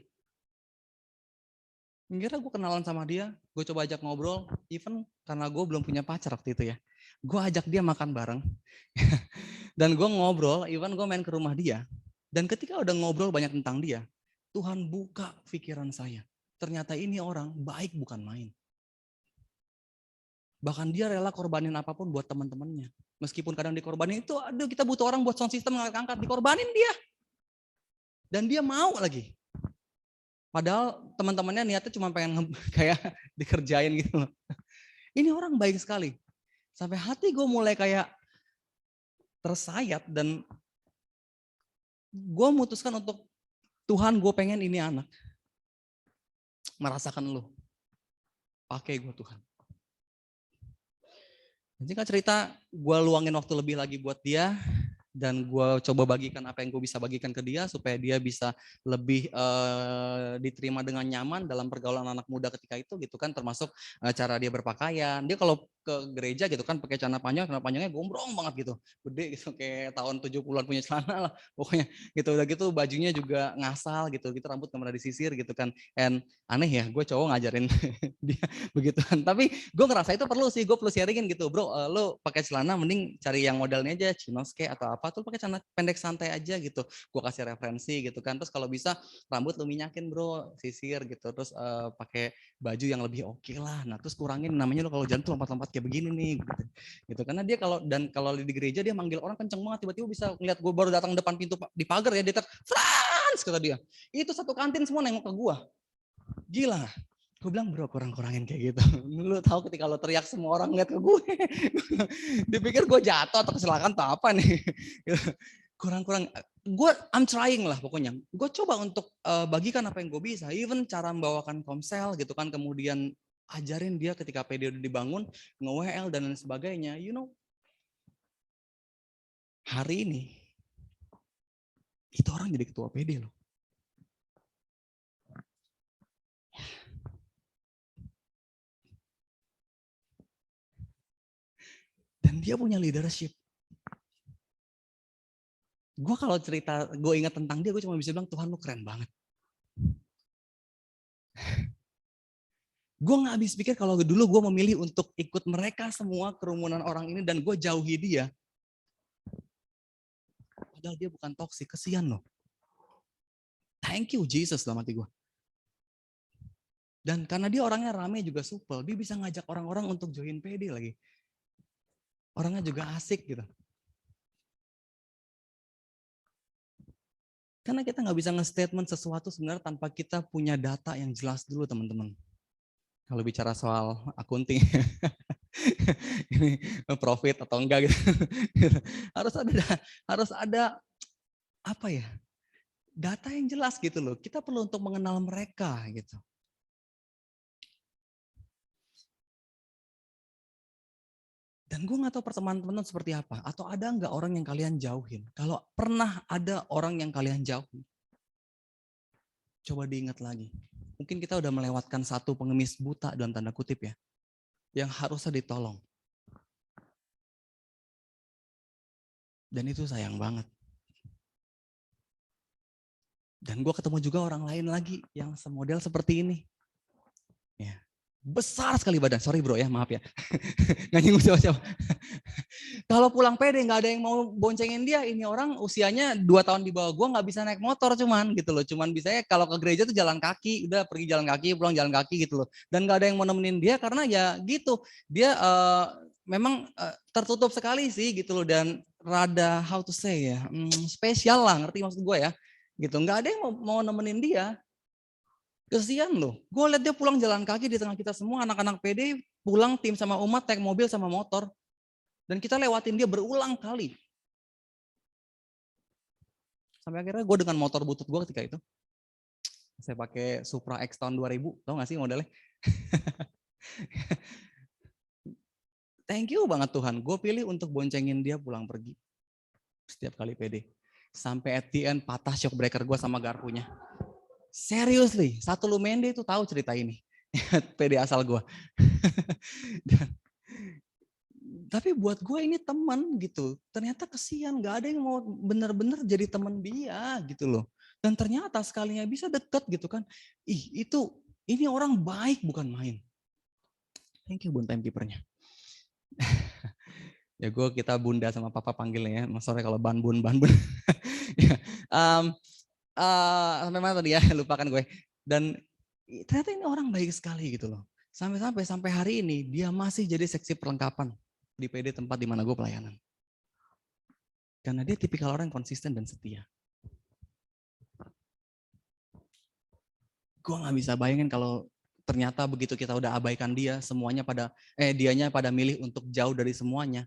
S4: Kira gue kenalan sama dia, gue coba ajak ngobrol, even karena gue belum punya pacar waktu itu ya. Gue ajak dia makan bareng, dan gue ngobrol, even gue main ke rumah dia. Dan ketika udah ngobrol banyak tentang dia, Tuhan buka pikiran saya. Ternyata ini orang baik bukan main. Bahkan dia rela korbanin apapun buat teman-temannya. Meskipun kadang dikorbanin itu, aduh kita butuh orang buat sound system ngangkat-ngangkat, dikorbanin dia. Dan dia mau lagi. Padahal teman-temannya niatnya cuma pengen kayak dikerjain gitu loh. Ini orang baik sekali. Sampai hati gue mulai kayak tersayat dan gue memutuskan untuk Tuhan gue pengen ini anak. Merasakan lo. Pakai gue Tuhan. Jika cerita gue luangin waktu lebih lagi buat dia. Dan gue coba bagikan apa yang gue bisa bagikan ke dia supaya dia bisa lebih diterima dengan nyaman dalam pergaulan anak muda ketika itu gitu kan, termasuk cara dia berpakaian. Dia kalau ke gereja gitu kan pakai celana panjangnya gombrong banget gitu, gede gitu kayak tahun 70-an punya celana lah pokoknya gitu. Udah gitu bajunya juga ngasal gitu, rambut nggak pernah disisir gitu kan. And aneh ya, gue cowok ngajarin dia begituan. Tapi gue ngerasa itu perlu sih, gue perlu sharingin gitu, bro. Lo pakai celana mending cari yang modelnya aja chinoske atau apa tuh, pakai celana pendek santai aja gitu. Gue kasih referensi gitu kan. Terus kalau bisa rambut lo minyakin bro, sisir gitu. Terus pakai baju yang lebih oke lah. Nah terus kurangin namanya lo kalau jalan tuh lompat-lompat kayak begini nih gitu. Karena dia kalau di gereja dia manggil orang kenceng banget, tiba-tiba bisa ngeliat gue baru datang depan pintu di pagar ya, dia Frans kata dia. Itu satu kantin semua nengok ke gue. Gila. Gue bilang bro kurang-kurangin kayak gitu. Lu tahu ketika lo teriak semua orang ngeliat ke gue. Dipikir gue jatuh atau kecelakaan atau apa nih. Kurang-kurang. I'm trying lah pokoknya. Gue coba untuk bagikan apa yang gue bisa. Even cara membawakan komsel gitu kan. Kemudian ajarin dia ketika PD udah dibangun. Nge-WL dan lain sebagainya. You know. Hari ini. Itu orang jadi ketua PD loh. Dan dia punya leadership. Gue kalau cerita, gue ingat tentang dia, gue cuma bisa bilang, Tuhan lu keren banget. Gue gak habis pikir kalau dulu gue memilih untuk ikut mereka semua kerumunan orang ini dan gue jauhi dia. Padahal dia bukan toksik, kesian loh. Thank you Jesus dalam hati gue. Dan karena dia orangnya rame juga supel, dia bisa ngajak orang-orang untuk join PD lagi. Orangnya juga asik gitu. Karena kita nggak bisa nge-statement sesuatu sebenarnya tanpa kita punya data yang jelas dulu teman-teman. Kalau bicara soal akunting, ini profit atau enggak gitu. harus ada apa ya? Data yang jelas gitu loh. Kita perlu untuk mengenal mereka gitu. Dan gue gak tahu pertemanan teman-teman seperti apa. Atau ada nggak orang yang kalian jauhin? Kalau pernah ada orang yang kalian jauhin, coba diingat lagi. Mungkin kita udah melewatkan satu pengemis buta dalam tanda kutip ya. Yang harusnya ditolong. Dan itu sayang banget. Dan gue ketemu juga orang lain lagi yang semodel seperti ini. Ya. Besar sekali badan, sorry bro ya, maaf ya. Nggak nyinggung siapa-siapa. Kalau pulang pede nggak ada yang mau boncengin dia, ini orang usianya 2 tahun di bawah gue nggak bisa naik motor cuman gitu loh. Cuman bisanya kalau ke gereja tuh jalan kaki, udah pergi jalan kaki, pulang jalan kaki gitu loh. Dan nggak ada yang mau nemenin dia karena ya gitu. Dia memang tertutup sekali sih gitu loh dan rada how to say ya, spesial lah, ngerti maksud gue ya. Gitu, nggak ada yang mau nemenin dia. Kesian loh. Gue liat dia pulang jalan kaki di tengah kita semua, anak-anak PD pulang tim sama umat naik mobil sama motor. Dan kita lewatin dia berulang kali. Sampai akhirnya gue dengan motor butut gue ketika itu. Saya pakai Supra X tahun 2000, tau gak sih modelnya? Thank you banget Tuhan, gue pilih untuk boncengin dia pulang pergi. Setiap kali PD. Sampai at the end patah shock breaker gue sama garpunya. Seriously, satu Lumende itu tahu cerita ini. PD asal gue. Tapi buat gue ini teman gitu. Ternyata kesian, gak ada yang mau bener-bener jadi teman dia gitu loh. Dan ternyata sekalinya bisa deket gitu kan. Ini orang baik bukan main. Thank you Bun timekeepernya. Ya kita bunda sama papa panggilnya ya. Sorry kalau banbun. Ya, sampai mana tadi ya, lupakan gue. Dan ternyata ini orang baik sekali gitu loh. Sampai hari ini dia masih jadi seksi perlengkapan di PD tempat di mana gue pelayanan. Karena dia tipikal orang yang konsisten dan setia. Gue nggak bisa bayangin kalau ternyata begitu kita udah abaikan dia, dianya pada milih untuk jauh dari semuanya.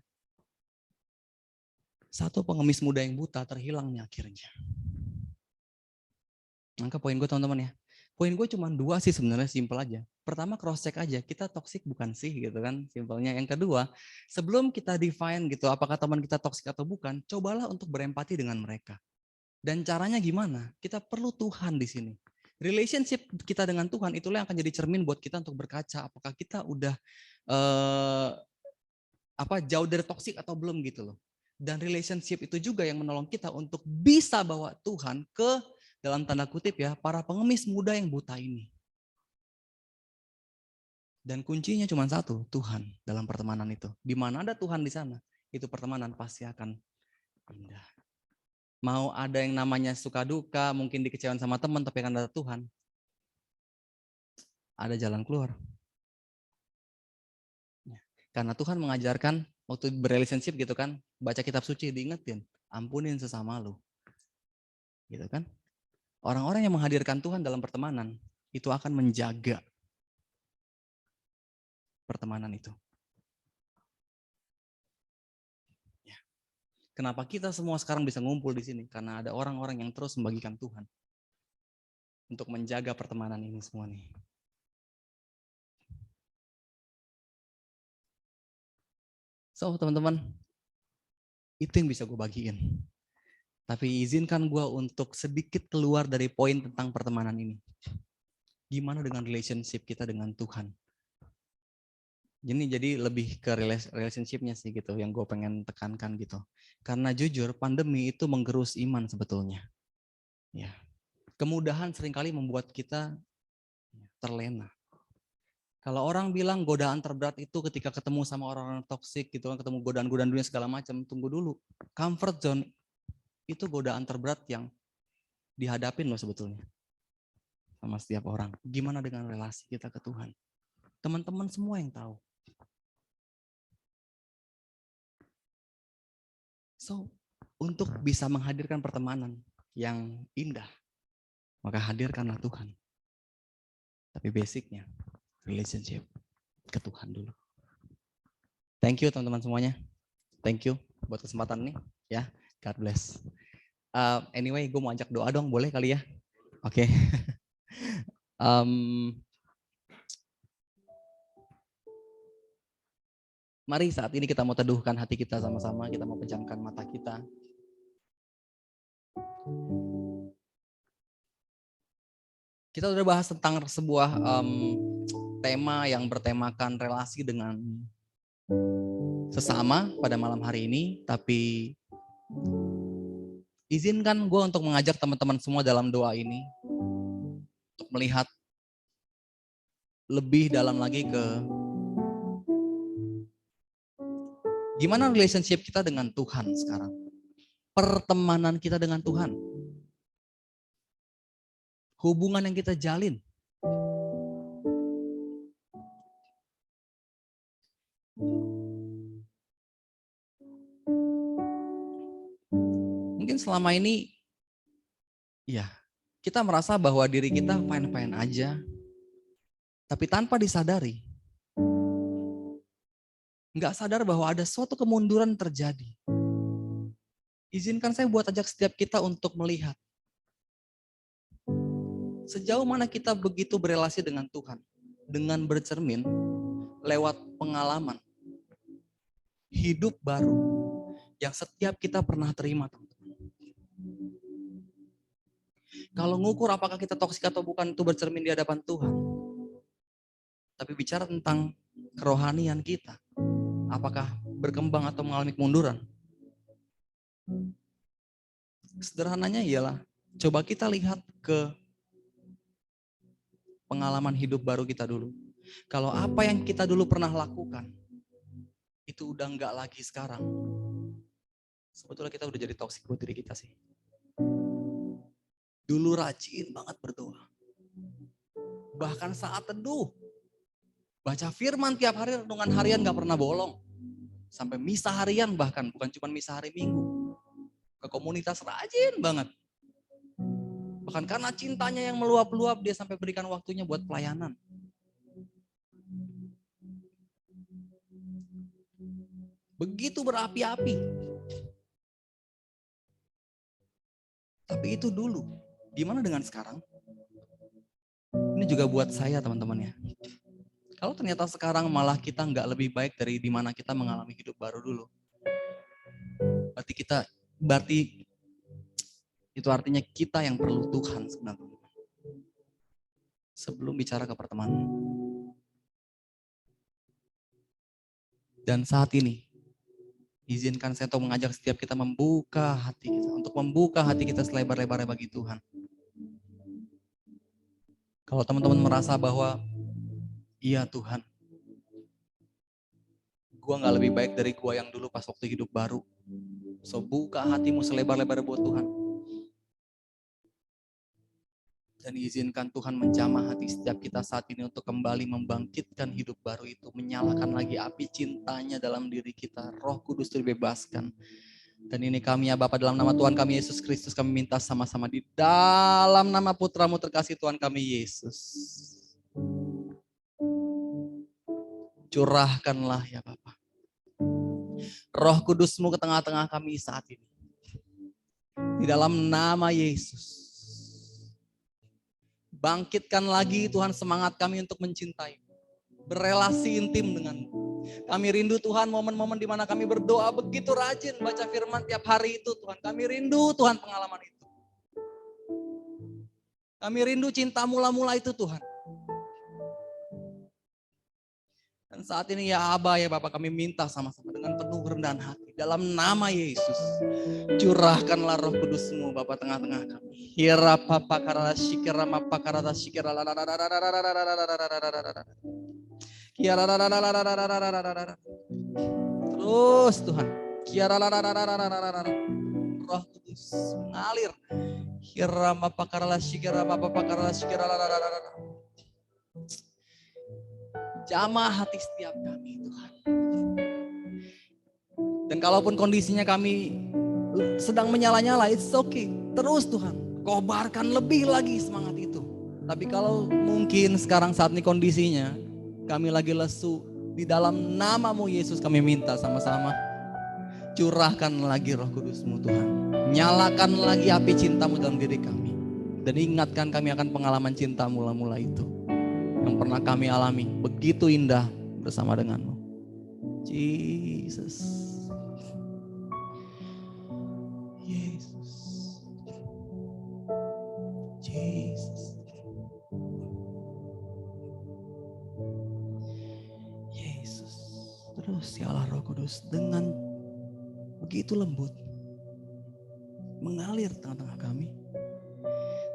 S4: Satu pengemis muda yang buta terhilangnya akhirnya. Angka poin gue teman-teman ya. Poin gue cuma 2 sih sebenarnya, simple aja. Pertama cross check aja, kita toxic bukan sih gitu kan, simpelnya. Yang kedua, sebelum kita define gitu apakah teman kita toxic atau bukan, cobalah untuk berempati dengan mereka. Dan caranya gimana? Kita perlu Tuhan di sini. Relationship kita dengan Tuhan itulah yang akan jadi cermin buat kita untuk berkaca apakah kita udah jauh dari toxic atau belum gitu loh. Dan relationship itu juga yang menolong kita untuk bisa bawa Tuhan ke dalam tanda kutip ya, para pengemis muda yang buta ini. Dan kuncinya cuma satu, Tuhan dalam pertemanan itu. Di mana ada Tuhan di sana, itu pertemanan pasti akan indah. Mau ada yang namanya suka duka, mungkin dikecewain sama teman, tapi akan ada Tuhan. Ada jalan keluar. Karena Tuhan mengajarkan, waktu berrelationship gitu kan, baca kitab suci diingetin, ampunin sesama lu. Gitu kan. Orang-orang yang menghadirkan Tuhan dalam pertemanan, itu akan menjaga pertemanan itu. Ya. Kenapa kita semua sekarang bisa ngumpul di sini? Karena ada orang-orang yang terus membagikan Tuhan. Untuk menjaga pertemanan ini semua nih. So teman-teman, itu yang bisa gue bagiin. Tapi izinkan gue untuk sedikit keluar dari poin tentang pertemanan ini. Gimana dengan relationship kita dengan Tuhan? Jadi lebih ke relationship-nya sih gitu yang gue pengen tekankan gitu. Karena jujur pandemi itu menggerus iman sebetulnya. Ya. Kemudahan seringkali membuat kita terlena. Kalau orang bilang godaan terberat itu ketika ketemu sama orang-orang toksik gitu kan, ketemu godaan-godaan dunia segala macam, tunggu dulu. Comfort zone itu godaan terberat yang dihadapin loh sebetulnya sama setiap orang. Gimana dengan relasi kita ke Tuhan? Teman-teman semua yang tahu. So, untuk bisa menghadirkan pertemanan yang indah, maka hadirkanlah Tuhan. Tapi basicnya, relationship ke Tuhan dulu. Thank you teman-teman semuanya. Thank you buat kesempatan ini. Ya, God bless. Anyway, gue mau ajak doa dong, boleh kali ya? Oke. Mari saat ini kita mau teduhkan hati kita sama-sama, kita mau pejamkan mata kita. Kita udah bahas tentang sebuah tema yang bertemakan relasi dengan sesama pada malam hari ini, tapi izinkan gue untuk mengajak teman-teman semua dalam doa ini untuk melihat lebih dalam lagi ke gimana relationship kita dengan Tuhan sekarang. Pertemanan kita dengan Tuhan. Hubungan yang kita jalin. Mungkin selama ini, ya kita merasa bahwa diri kita fine-fine aja, tapi tanpa disadari, nggak sadar bahwa ada suatu kemunduran terjadi. Izinkan saya buat ajak setiap kita untuk melihat sejauh mana kita begitu berelasi dengan Tuhan, dengan bercermin lewat pengalaman hidup baru yang setiap kita pernah terima, teman-teman. Kalau ngukur apakah kita toksik atau bukan itu bercermin di hadapan Tuhan. Tapi bicara tentang kerohanian kita, apakah berkembang atau mengalami kemunduran? Sederhananya ialah coba kita lihat ke pengalaman hidup baru kita dulu. Kalau apa yang kita dulu pernah lakukan itu udah enggak lagi sekarang, sebetulnya kita udah jadi toksik buat diri kita sih. Dulu rajin banget berdoa. Bahkan saat teduh, baca firman tiap hari, renungan harian gak pernah bolong. Sampai misa harian bahkan, bukan cuma misa hari Minggu. Ke komunitas rajin banget. Bahkan karena cintanya yang meluap-luap, dia sampai berikan waktunya buat pelayanan. Begitu berapi-api. Tapi itu dulu. Gimana dengan sekarang? Ini juga buat saya teman-teman ya. Kalau ternyata sekarang malah kita nggak lebih baik dari di mana kita mengalami hidup baru dulu. Berarti itu artinya kita yang perlu Tuhan sebenarnya. Sebelum bicara ke pertemanan. Dan saat ini, izinkan saya untuk mengajak setiap kita membuka hati kita. Untuk membuka hati kita selebar-lebarnya bagi Tuhan. Kalau teman-teman merasa bahwa, iya Tuhan, gua gak lebih baik dari gua yang dulu pas waktu hidup baru. So buka hatimu selebar-lebarnya buat Tuhan. Dan izinkan Tuhan menjamah hati setiap kita saat ini untuk kembali membangkitkan hidup baru itu. Menyalakan lagi api cintanya dalam diri kita. Roh Kudus dibebaskan. Dan ini kami ya Bapa, dalam nama Tuhan kami Yesus Kristus kami minta sama-sama di dalam nama Putramu terkasih Tuhan kami Yesus. Curahkanlah ya Bapa Roh Kudus-Mu ke tengah-tengah kami saat ini. Di dalam nama Yesus. Bangkitkan lagi Tuhan semangat kami untuk mencintai. Berelasi intim dengan-Mu. Kami rindu Tuhan momen-momen di mana kami berdoa begitu rajin baca firman tiap hari itu Tuhan. Kami rindu Tuhan pengalaman itu. Kami rindu cinta mula-mula itu Tuhan. Dan saat ini ya Aba ya Bapak kami minta sama-sama dengan penuh kerendahan hati. Dalam nama Yesus. Curahkanlah Roh Kudus-Mu Bapak tengah-tengah kami. Hira papa karala shikira mapa karala shikira la la la la la la la la. Terus Tuhan. Roh Kudus mengalir. Hira mapa karala shikira mapa karala shikira la la la la la. Jamah hati setiap kami Tuhan. Dan kalaupun kondisinya kami sedang menyala-nyala, it's okay. Terus Tuhan, kobarkan lebih lagi semangat itu. Tapi kalau mungkin sekarang saat ini kondisinya, kami lagi lesu, di dalam nama-Mu Yesus kami minta sama-sama. Curahkan lagi Roh Kudus-Mu Tuhan. Nyalakan lagi api cinta-Mu dalam diri kami. Dan ingatkan kami akan pengalaman cinta mula-mula itu. Yang pernah kami alami, begitu indah bersama dengan-Mu. Jesus. Yesus. Jesus. Yesus. Terus ya Allah Roh Kudus dengan begitu lembut mengalir tengah-tengah kami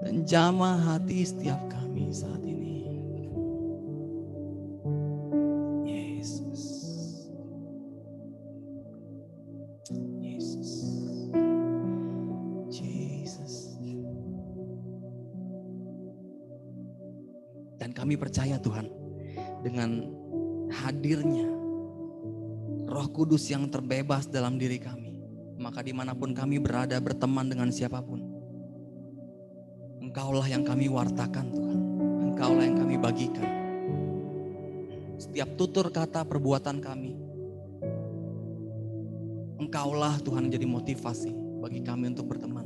S4: dan jamah hati setiap kami saat ini. Kami percaya Tuhan dengan hadirnya Roh Kudus yang terbebas dalam diri kami. Maka dimanapun kami berada berteman dengan siapapun. Engkaulah yang kami wartakan Tuhan. Engkaulah yang kami bagikan. Setiap tutur kata perbuatan kami, Engkaulah Tuhan jadi motivasi bagi kami untuk berteman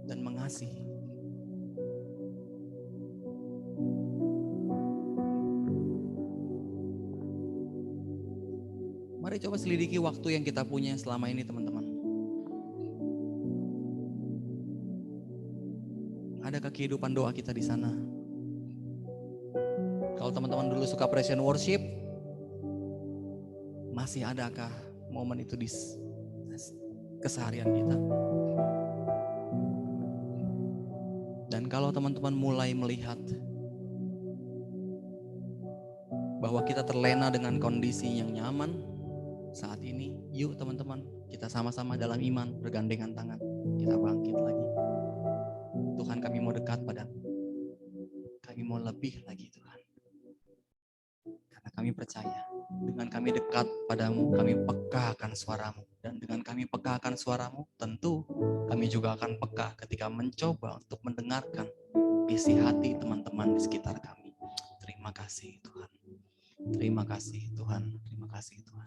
S4: dan mengasihi. Mari coba selidiki waktu yang kita punya selama ini teman-teman. Adakah kehidupan doa kita di sana? Kalau teman-teman dulu suka praise and worship, masih adakah momen itu di keseharian kita? Dan kalau teman-teman mulai melihat bahwa kita terlena dengan kondisi yang nyaman saat ini, yuk teman-teman, kita sama-sama dalam iman bergandengan tangan. Kita bangkit lagi. Tuhan, kami mau dekat padamu. Kami mau lebih lagi Tuhan. Karena kami percaya dengan kami dekat padamu, kami peka akan suaramu. Dan dengan kami peka akan suaramu, tentu kami juga akan peka ketika mencoba untuk mendengarkan isi hati teman-teman di sekitar kami. Terima kasih Tuhan. Terima kasih Tuhan. Terima kasih Tuhan.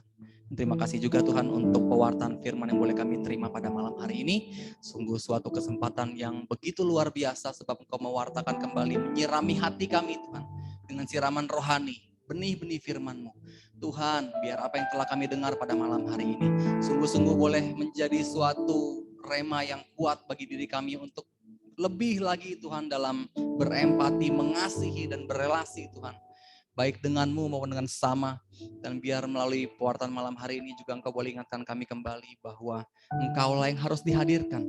S4: Terima kasih juga Tuhan untuk pewartaan firman yang boleh kami terima pada malam hari ini. Sungguh suatu kesempatan yang begitu luar biasa sebab Engkau mewartakan kembali, menyirami hati kami Tuhan dengan siraman rohani, benih-benih firman-Mu. Tuhan, biar apa yang telah kami dengar pada malam hari ini sungguh-sungguh boleh menjadi suatu rema yang kuat bagi diri kami untuk lebih lagi Tuhan dalam berempati, mengasihi dan berelasi Tuhan. Baik denganmu maupun dengan sesama. Dan biar melalui pewartaan malam hari ini juga Engkau boleh ingatkan kami kembali bahwa Engkaulah yang harus dihadirkan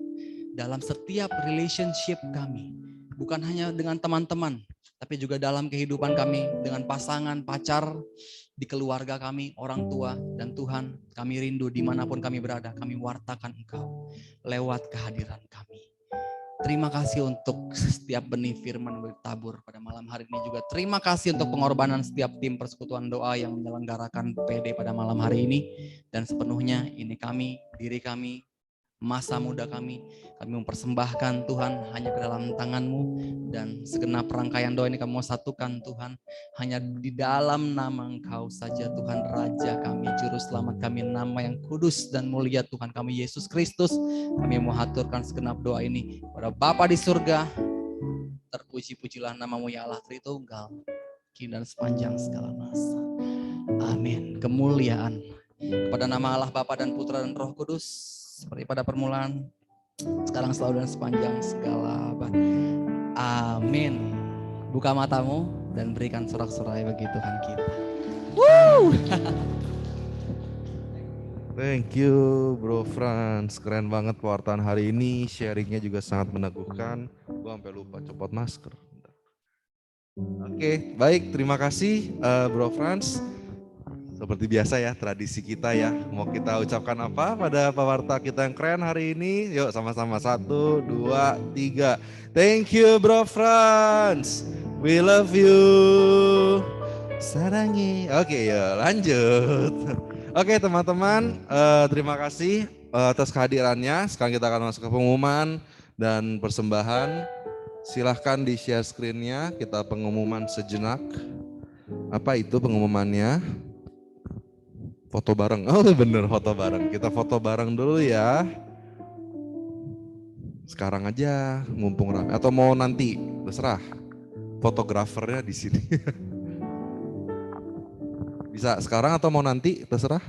S4: dalam setiap relationship kami. Bukan hanya dengan teman-teman, tapi juga dalam kehidupan kami dengan pasangan, pacar, di keluarga kami, orang tua. Dan Tuhan, kami rindu dimanapun kami berada, kami wartakan Engkau lewat kehadiran kami. Terima kasih untuk setiap benih firman bertabur pada malam hari ini juga. Terima kasih untuk pengorbanan setiap tim persekutuan doa yang menyelenggarakan PD pada malam hari ini. Dan sepenuhnya ini kami, diri kami, masa muda kami mempersembahkan Tuhan hanya ke dalam tangan-Mu. Dan segenap rangkaian doa ini kami mau satukan Tuhan. Hanya di dalam nama Engkau saja Tuhan, Raja kami, Juru Selamat kami, nama yang kudus dan mulia Tuhan kami, Yesus Kristus. Kami mau haturkan segenap doa ini pada Bapa di surga. Terpuji-pujilah nama-Mu ya Allah Tritunggal, kini dan sepanjang segala masa. Amin. Kemuliaan kepada nama Allah Bapa dan Putra dan Roh Kudus, seperti pada permulaan, sekarang selalu dan sepanjang segala abad. Amin. Buka matamu dan berikan sorak-sorai bagi Tuhan kita. Woo!
S1: Thank you Bro Frans, keren banget pewartaan hari ini, sharingnya juga sangat meneguhkan. Gua sampai lupa copot masker. Oke, baik, terima kasih Bro Frans. Seperti biasa ya, tradisi kita ya. Mau kita ucapkan apa pada pewarta kita yang keren hari ini? Yuk sama-sama, 1, 2, 3. Thank you Bro Frans. We love you. Sarangi. Oke, yuk lanjut. Oke teman-teman, terima kasih atas kehadirannya. Sekarang kita akan masuk ke pengumuman dan persembahan. Silahkan di share screen-nya, kita pengumuman sejenak. Apa itu pengumumannya? Foto bareng, oh bener foto bareng. Kita foto bareng dulu ya. Sekarang aja, mumpung rame. Atau mau nanti, terserah. Fotografernya di sini. Bisa sekarang atau mau nanti, terserah.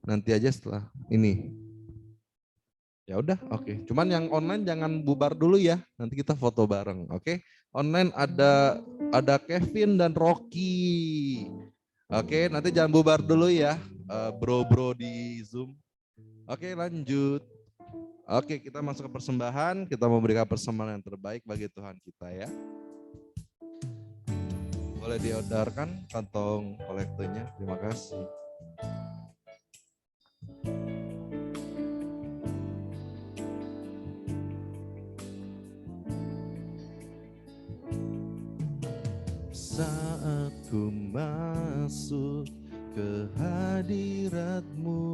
S1: Nanti aja setelah ini. Ya udah, oke. Cuman yang online jangan bubar dulu ya. Nanti kita foto bareng, oke? Online ada Kevin dan Rocky. Oke, nanti jangan bubar dulu ya, bro-bro di Zoom. Oke, lanjut. Oke, kita masuk ke persembahan. Kita memberikan persembahan yang terbaik bagi Tuhan kita ya. Boleh diodarkan kantong kolektornya. Terima kasih. Saat ku masuk ke hadirat-Mu,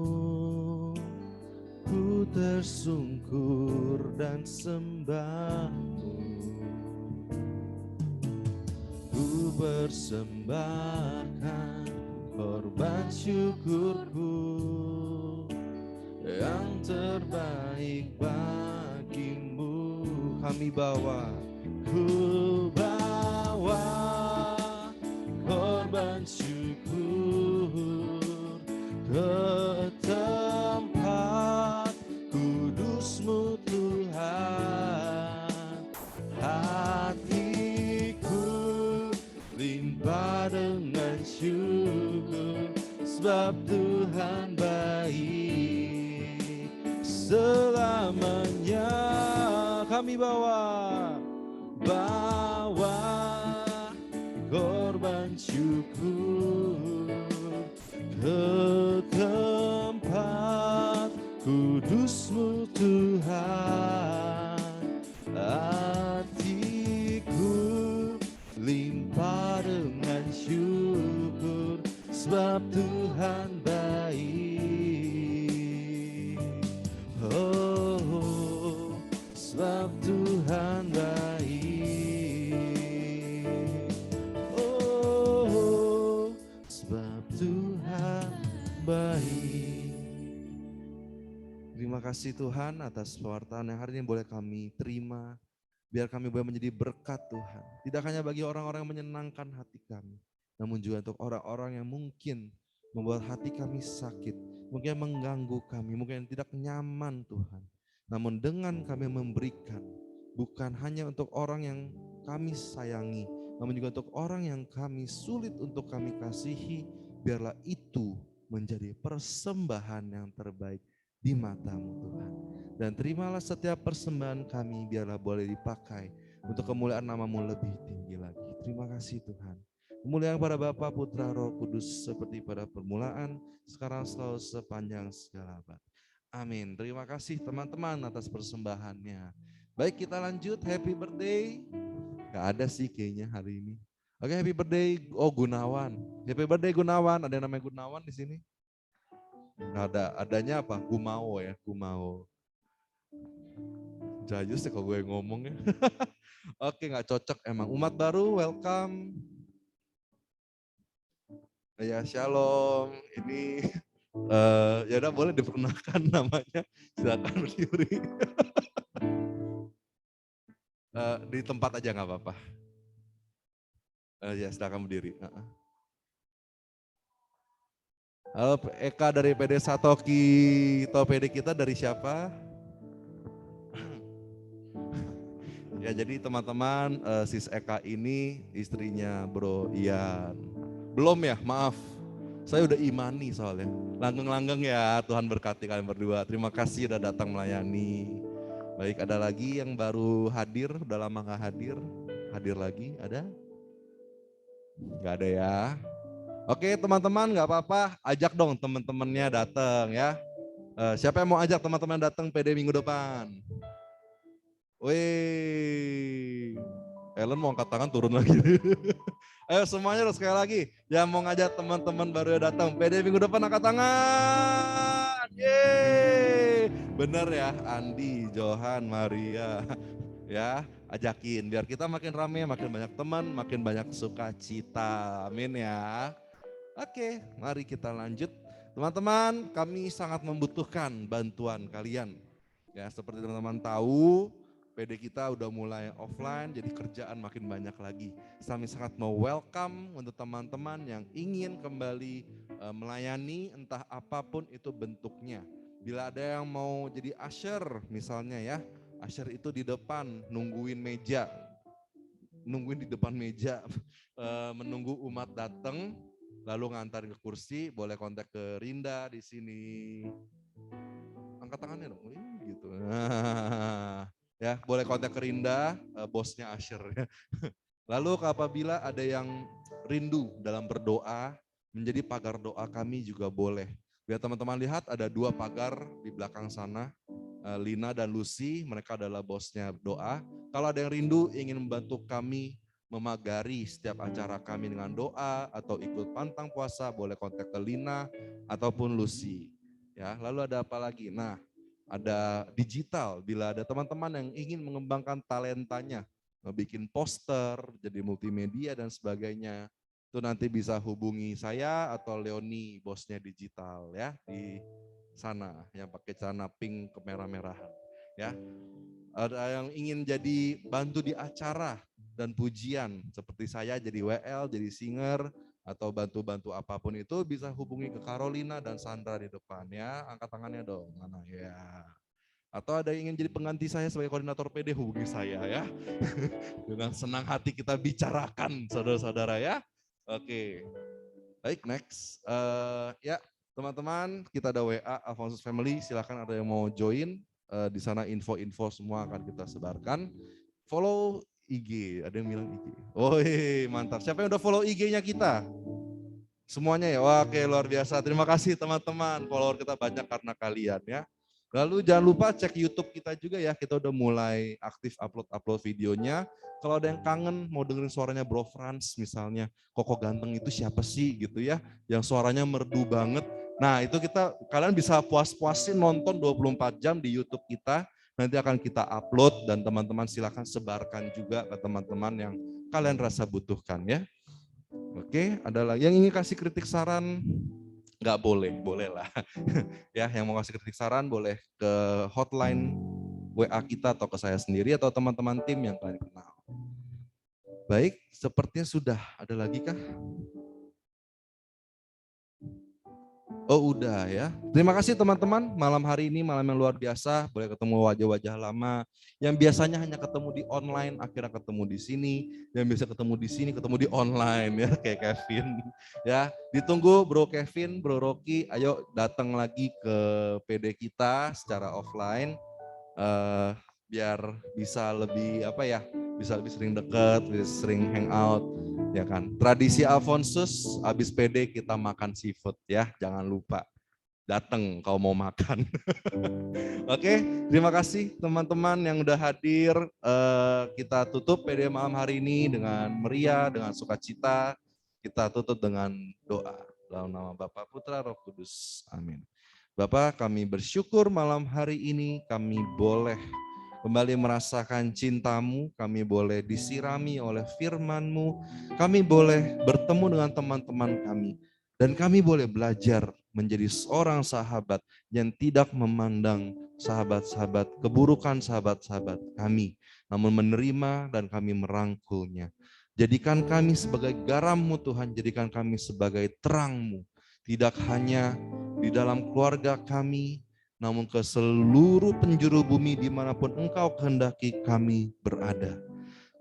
S1: ku tersungkur dan sembah-Mu. persembahkan korban syukurku yang terbaik bagimu. Kami bawa, ku bawa korban syukur ke tempat kudus-Mu Tuhan. Hatiku limpah dengan syukur, sebab Tuhan baik selamanya. Kami bawa korban syukur ke tempat kudus-Mu Tuhan. Hatiku limpah dengan syukur, sebab Tuhan baik. Oh, sebab Tuhan baik. Oh, sebab Tuhan baik. Terima kasih Tuhan atas pewartaan yang hari ini boleh kami terima. Biar kami boleh menjadi berkat Tuhan. Tidak hanya bagi orang-orang yang menyenangkan hati kami, namun juga untuk orang-orang yang mungkin membuat hati kami sakit, mungkin mengganggu kami, mungkin tidak nyaman Tuhan. Namun dengan kami memberikan, bukan hanya untuk orang yang kami sayangi, namun juga untuk orang yang kami sulit untuk kami kasihi, biarlah itu menjadi persembahan yang terbaik di mata-Mu Tuhan. Dan terimalah setiap persembahan kami, biarlah boleh dipakai untuk kemuliaan nama-Mu lebih tinggi lagi. Terima kasih Tuhan. Kemuliaan pada Bapa, Putra, Roh Kudus seperti pada permulaan, sekarang selalu sepanjang segala abad. Amin. Terima kasih teman-teman atas persembahannya. Baik, kita lanjut. Happy birthday. Gak ada sih kayaknya hari ini. Oke, happy birthday. Oh, Gunawan. Happy birthday Gunawan. Ada yang namanya Gunawan di sini? Gak ada. Adanya apa? Gumao ya, Gumao. Jayus ya kalau gue ngomong ya. Oke, gak cocok emang. Umat baru, welcome. Ya, shalom. Ini ya udah boleh diperkenalkan namanya. Silakan berdiri. Di tempat aja nggak apa-apa. Ya silakan berdiri. Halo Eka dari PD Satoki. Tahu PD kita dari siapa? Ya jadi teman-teman, sis Eka ini istrinya Bro Ian. Belum ya, maaf. Saya udah imani soalnya. Langgeng-langgeng ya, Tuhan berkati kalian berdua. Terima kasih udah datang melayani. Baik, ada lagi yang baru hadir, udah lama gak hadir. Hadir lagi, ada? Gak ada ya. Oke teman-teman, gak apa-apa. Ajak dong teman-temannya datang ya. Siapa yang mau ajak teman-teman datang PD minggu depan? Wih, Ellen mau angkat tangan turun lagi. Ayo semuanya sekali lagi, yang mau ngajak teman-teman baru yang datang, PD minggu depan angkat tangan. Yeay, bener ya, Andi, Johan, Maria, ya ajakin biar kita makin rame, makin banyak teman, makin banyak sukacita. Amin ya. Oke, mari kita lanjut. Teman-teman, kami sangat membutuhkan bantuan kalian. Ya, seperti teman-teman tahu, PD kita udah mulai offline, jadi kerjaan makin banyak lagi. Kami sangat mau welcome untuk teman-teman yang ingin kembali melayani, entah apapun itu bentuknya. Bila ada yang mau jadi usher misalnya ya, usher itu di depan nungguin di depan meja, menunggu umat datang, lalu ngantarin ke kursi, boleh kontak ke Rinda di sini. Angkat tangannya dong, gitu. Ya, boleh kontak ke Rinda, bosnya Asher. Lalu apabila ada yang rindu dalam berdoa, menjadi pagar doa kami juga boleh. Biar teman-teman lihat ada 2 pagar di belakang sana, Lina dan Lucy, mereka adalah bosnya doa. Kalau ada yang rindu ingin membantu kami memagari setiap acara kami dengan doa atau ikut pantang puasa, boleh kontak ke Lina ataupun Lucy. Ya, lalu ada apa lagi? Nah, ada digital, bila ada teman-teman yang ingin mengembangkan talentanya, ngebikin poster, jadi multimedia dan sebagainya, itu nanti bisa hubungi saya atau Leoni, bosnya digital ya di sana yang pakai celana pink kemerah-merahan ya. Ada yang ingin jadi bantu di acara dan pujian seperti saya jadi WL, jadi singer atau bantu-bantu apapun itu bisa hubungi ke Carolina dan Sandra di depan ya. Angkat tangannya dong. Mana ya? Atau ada yang ingin jadi pengganti saya sebagai koordinator PD, hubungi saya ya. Dengan senang hati kita bicarakan saudara-saudara ya. Oke. Baik, next. Ya, teman-teman, kita ada WA Alphonsus Family, silakan ada yang mau join. Di sana info-info semua akan kita sebarkan. Follow IG, ada yang bilang IG. Oh, mantap. Siapa yang udah follow IG-nya kita? Semuanya ya? Wah, oke, luar biasa. Terima kasih teman-teman, follower kita banyak karena kalian ya. Lalu jangan lupa cek YouTube kita juga ya, kita udah mulai aktif upload videonya. Kalau ada yang kangen mau dengerin suaranya Bro Franz misalnya, Koko ganteng itu siapa sih gitu ya, yang suaranya merdu banget. Nah itu kalian bisa puas-puasin nonton 24 jam di YouTube kita, nanti akan kita upload dan teman-teman silakan sebarkan juga ke teman-teman yang kalian rasa butuhkan ya. Oke, ada lagi yang ingin kasih kritik saran? Nggak boleh, boleh lah. Ya, yang mau kasih kritik saran boleh ke hotline WA kita atau ke saya sendiri atau teman-teman tim yang kalian kenal. Baik, sepertinya sudah. Ada lagi kah? Oh udah ya. Terima kasih teman-teman, malam hari ini malam yang luar biasa, boleh ketemu wajah-wajah lama yang biasanya hanya ketemu di online, akhirnya ketemu di sini, yang biasa ketemu di sini ketemu di online ya, kayak Kevin. Ya, ditunggu Bro Kevin, Bro Rocky, ayo datang lagi ke PD kita secara offline biar bisa lebih bisa lebih sering dekat, bisa sering hangout. Ya kan, tradisi Alphonsus, habis PD kita makan seafood ya, jangan lupa datang kalau mau makan. Oke, terima kasih teman-teman yang udah hadir. Kita tutup PD malam hari ini dengan meriah, dengan sukacita. Kita tutup dengan doa dalam nama Bapa, Putra, Roh Kudus. Amin. Bapak, kami bersyukur malam hari ini kami boleh kembali merasakan cinta-Mu, kami boleh disirami oleh firman-Mu, kami boleh bertemu dengan teman-teman kami, dan kami boleh belajar menjadi seorang sahabat yang tidak memandang sahabat-sahabat, keburukan sahabat-sahabat kami, namun menerima dan kami merangkulnya. Jadikan kami sebagai garam-Mu Tuhan, jadikan kami sebagai terang-Mu, tidak hanya di dalam keluarga kami, namun ke seluruh penjuru bumi dimanapun Engkau kehendaki kami berada.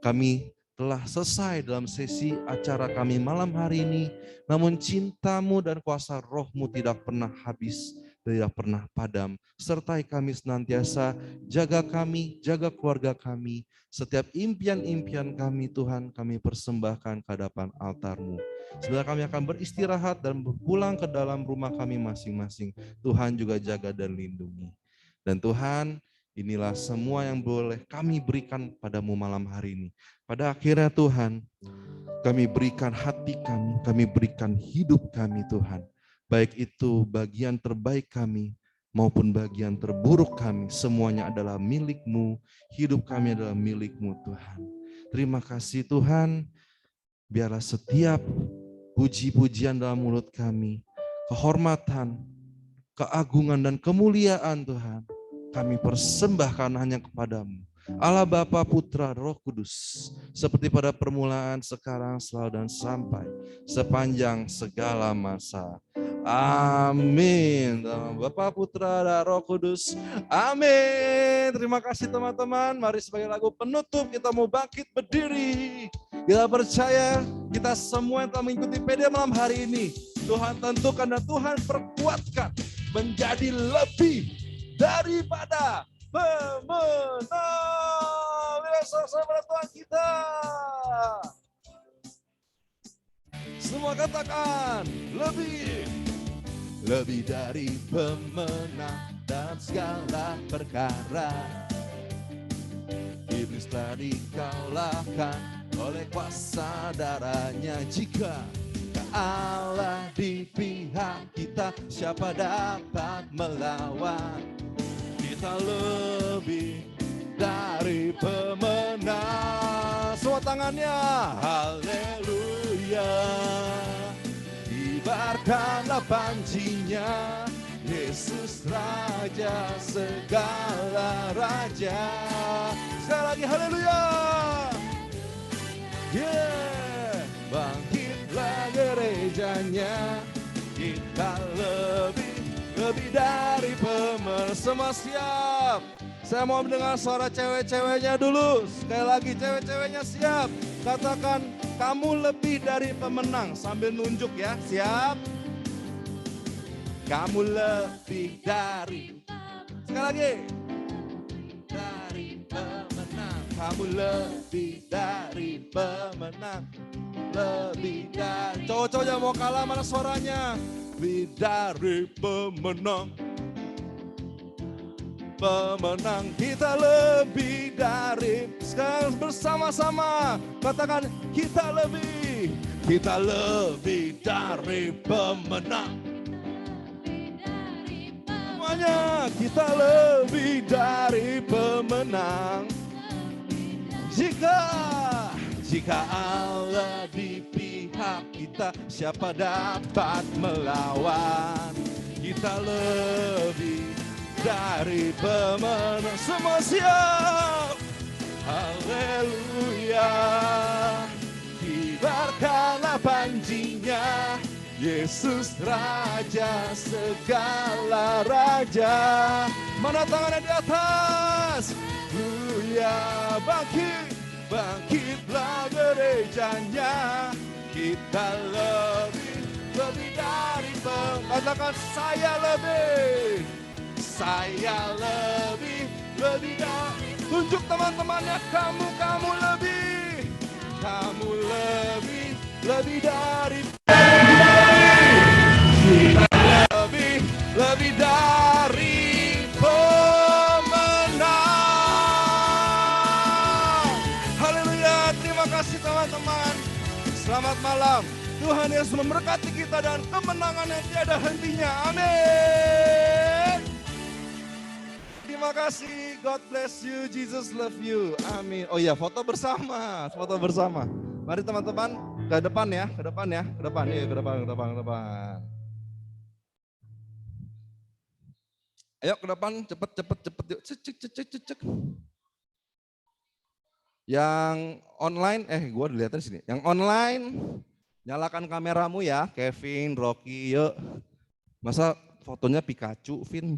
S1: Kami telah selesai dalam sesi acara kami malam hari ini, namun cinta-Mu dan kuasa Roh-Mu tidak pernah habis, tidak pernah padam. Sertai kami senantiasa, jaga kami, jaga keluarga kami. Setiap impian-impian kami Tuhan, kami persembahkan ke hadapan altar-Mu. Sebentar kami akan beristirahat dan pulang ke dalam rumah kami masing-masing. Tuhan juga jaga dan lindungi. Dan Tuhan, inilah semua yang boleh kami berikan padamu malam hari ini. Pada akhirnya Tuhan, kami berikan hati kami berikan hidup kami Tuhan. Baik itu bagian terbaik kami maupun bagian terburuk kami, semuanya adalah milik-Mu. Hidup kami adalah milik-Mu Tuhan. Terima kasih Tuhan, biarlah setiap puji-pujian dalam mulut kami, kehormatan, keagungan dan kemuliaan Tuhan, kami persembahkan hanya kepadamu. Allah Bapa, Putra, Roh Kudus, seperti pada permulaan, sekarang, selalu, dan sampai sepanjang segala masa. Amin. Dalam Bapa, Putra, dan Roh Kudus. Amin. Terima kasih teman-teman. Mari sebagai lagu penutup kita mau bangkit berdiri. Kita percaya kita semua yang telah mengikuti PD malam hari ini, Tuhan tentukan dan Tuhan perkuatkan menjadi lebih daripada pemenang. Sama Tuhan kita. Semua katakan lebih dari pemenang dalam segala perkara. Iblis telah dikalahkan oleh kuasa darahnya. Jika Allah di pihak kita, siapa dapat melawan? Kita lebih dari pemenang. semua tangannya. Haleluya. Kibarkanlah pancinya, Yesus Raja segala raja. Sekali lagi haleluya. Yeah. Bangkitlah gerejanya, kita lebih dari pemenang. Semua siap. Saya mau mendengar suara cewek-ceweknya dulu. Sekali lagi cewek-ceweknya siap. Katakan kamu lebih dari pemenang sambil nunjuk ya. Siap? Kamu lebih dari. Sekali lagi. Dari pemenang. Kamu lebih dari pemenang. Lebih dari. Cowok-cowok yang mau kalah mana suaranya? Lebih dari pemenang. Pemenang, kita lebih dari. Sekarang bersama-sama katakan kita lebih dari pemenang. Semuanya kita lebih dari pemenang. Jika Allah di pihak kita, siapa dapat melawan? Kita lebih dari pemenang. Semua siap. Haleluya. Kibarkanlah pancinya, Yesus Raja segala raja. Mana tangannya di atas? Haleluya. Bangkitlah gerejanya, kita lebih dari pemenang. Katakan saya lebih dari. Tunjuk teman-temannya, kamu lebih dari. Lebih dari pemenang. Haleluya, terima kasih teman-teman. Selamat malam. Tuhan Yesus memberkati kita dan kemenangan yang tiada hentinya. Amin. Terima kasih, God bless you, Jesus love you, amin. Oh iya, foto bersama. Mari teman-teman, ke depan ya, ke depan. Iya, ke depan. Ayo ke depan, cepet. Cek. Yang online, gua dilihatin sini. Yang online, nyalakan kameramu ya, Kevin, Rocky, yuk. Masa fotonya Pikachu, Vin?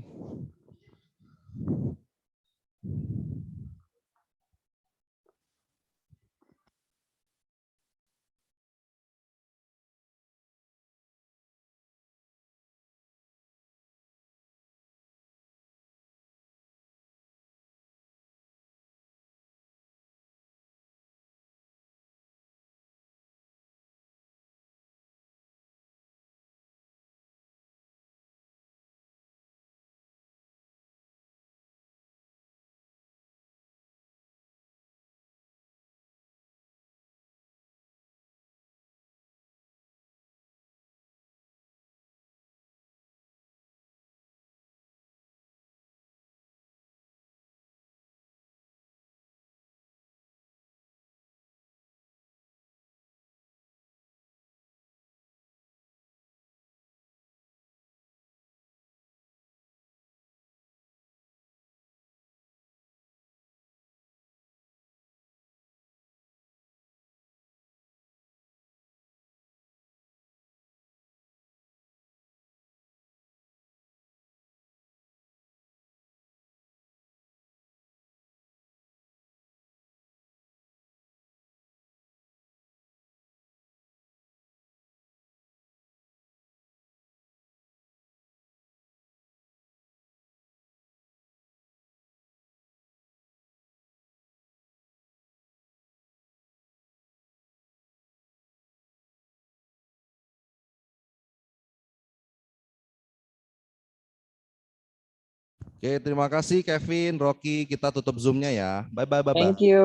S1: Oke, terima kasih Kevin, Rocky. Kita tutup Zoom-nya ya. Bye.
S5: Thank you.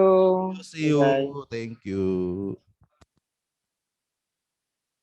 S1: See you.
S5: Bye.
S1: Thank you.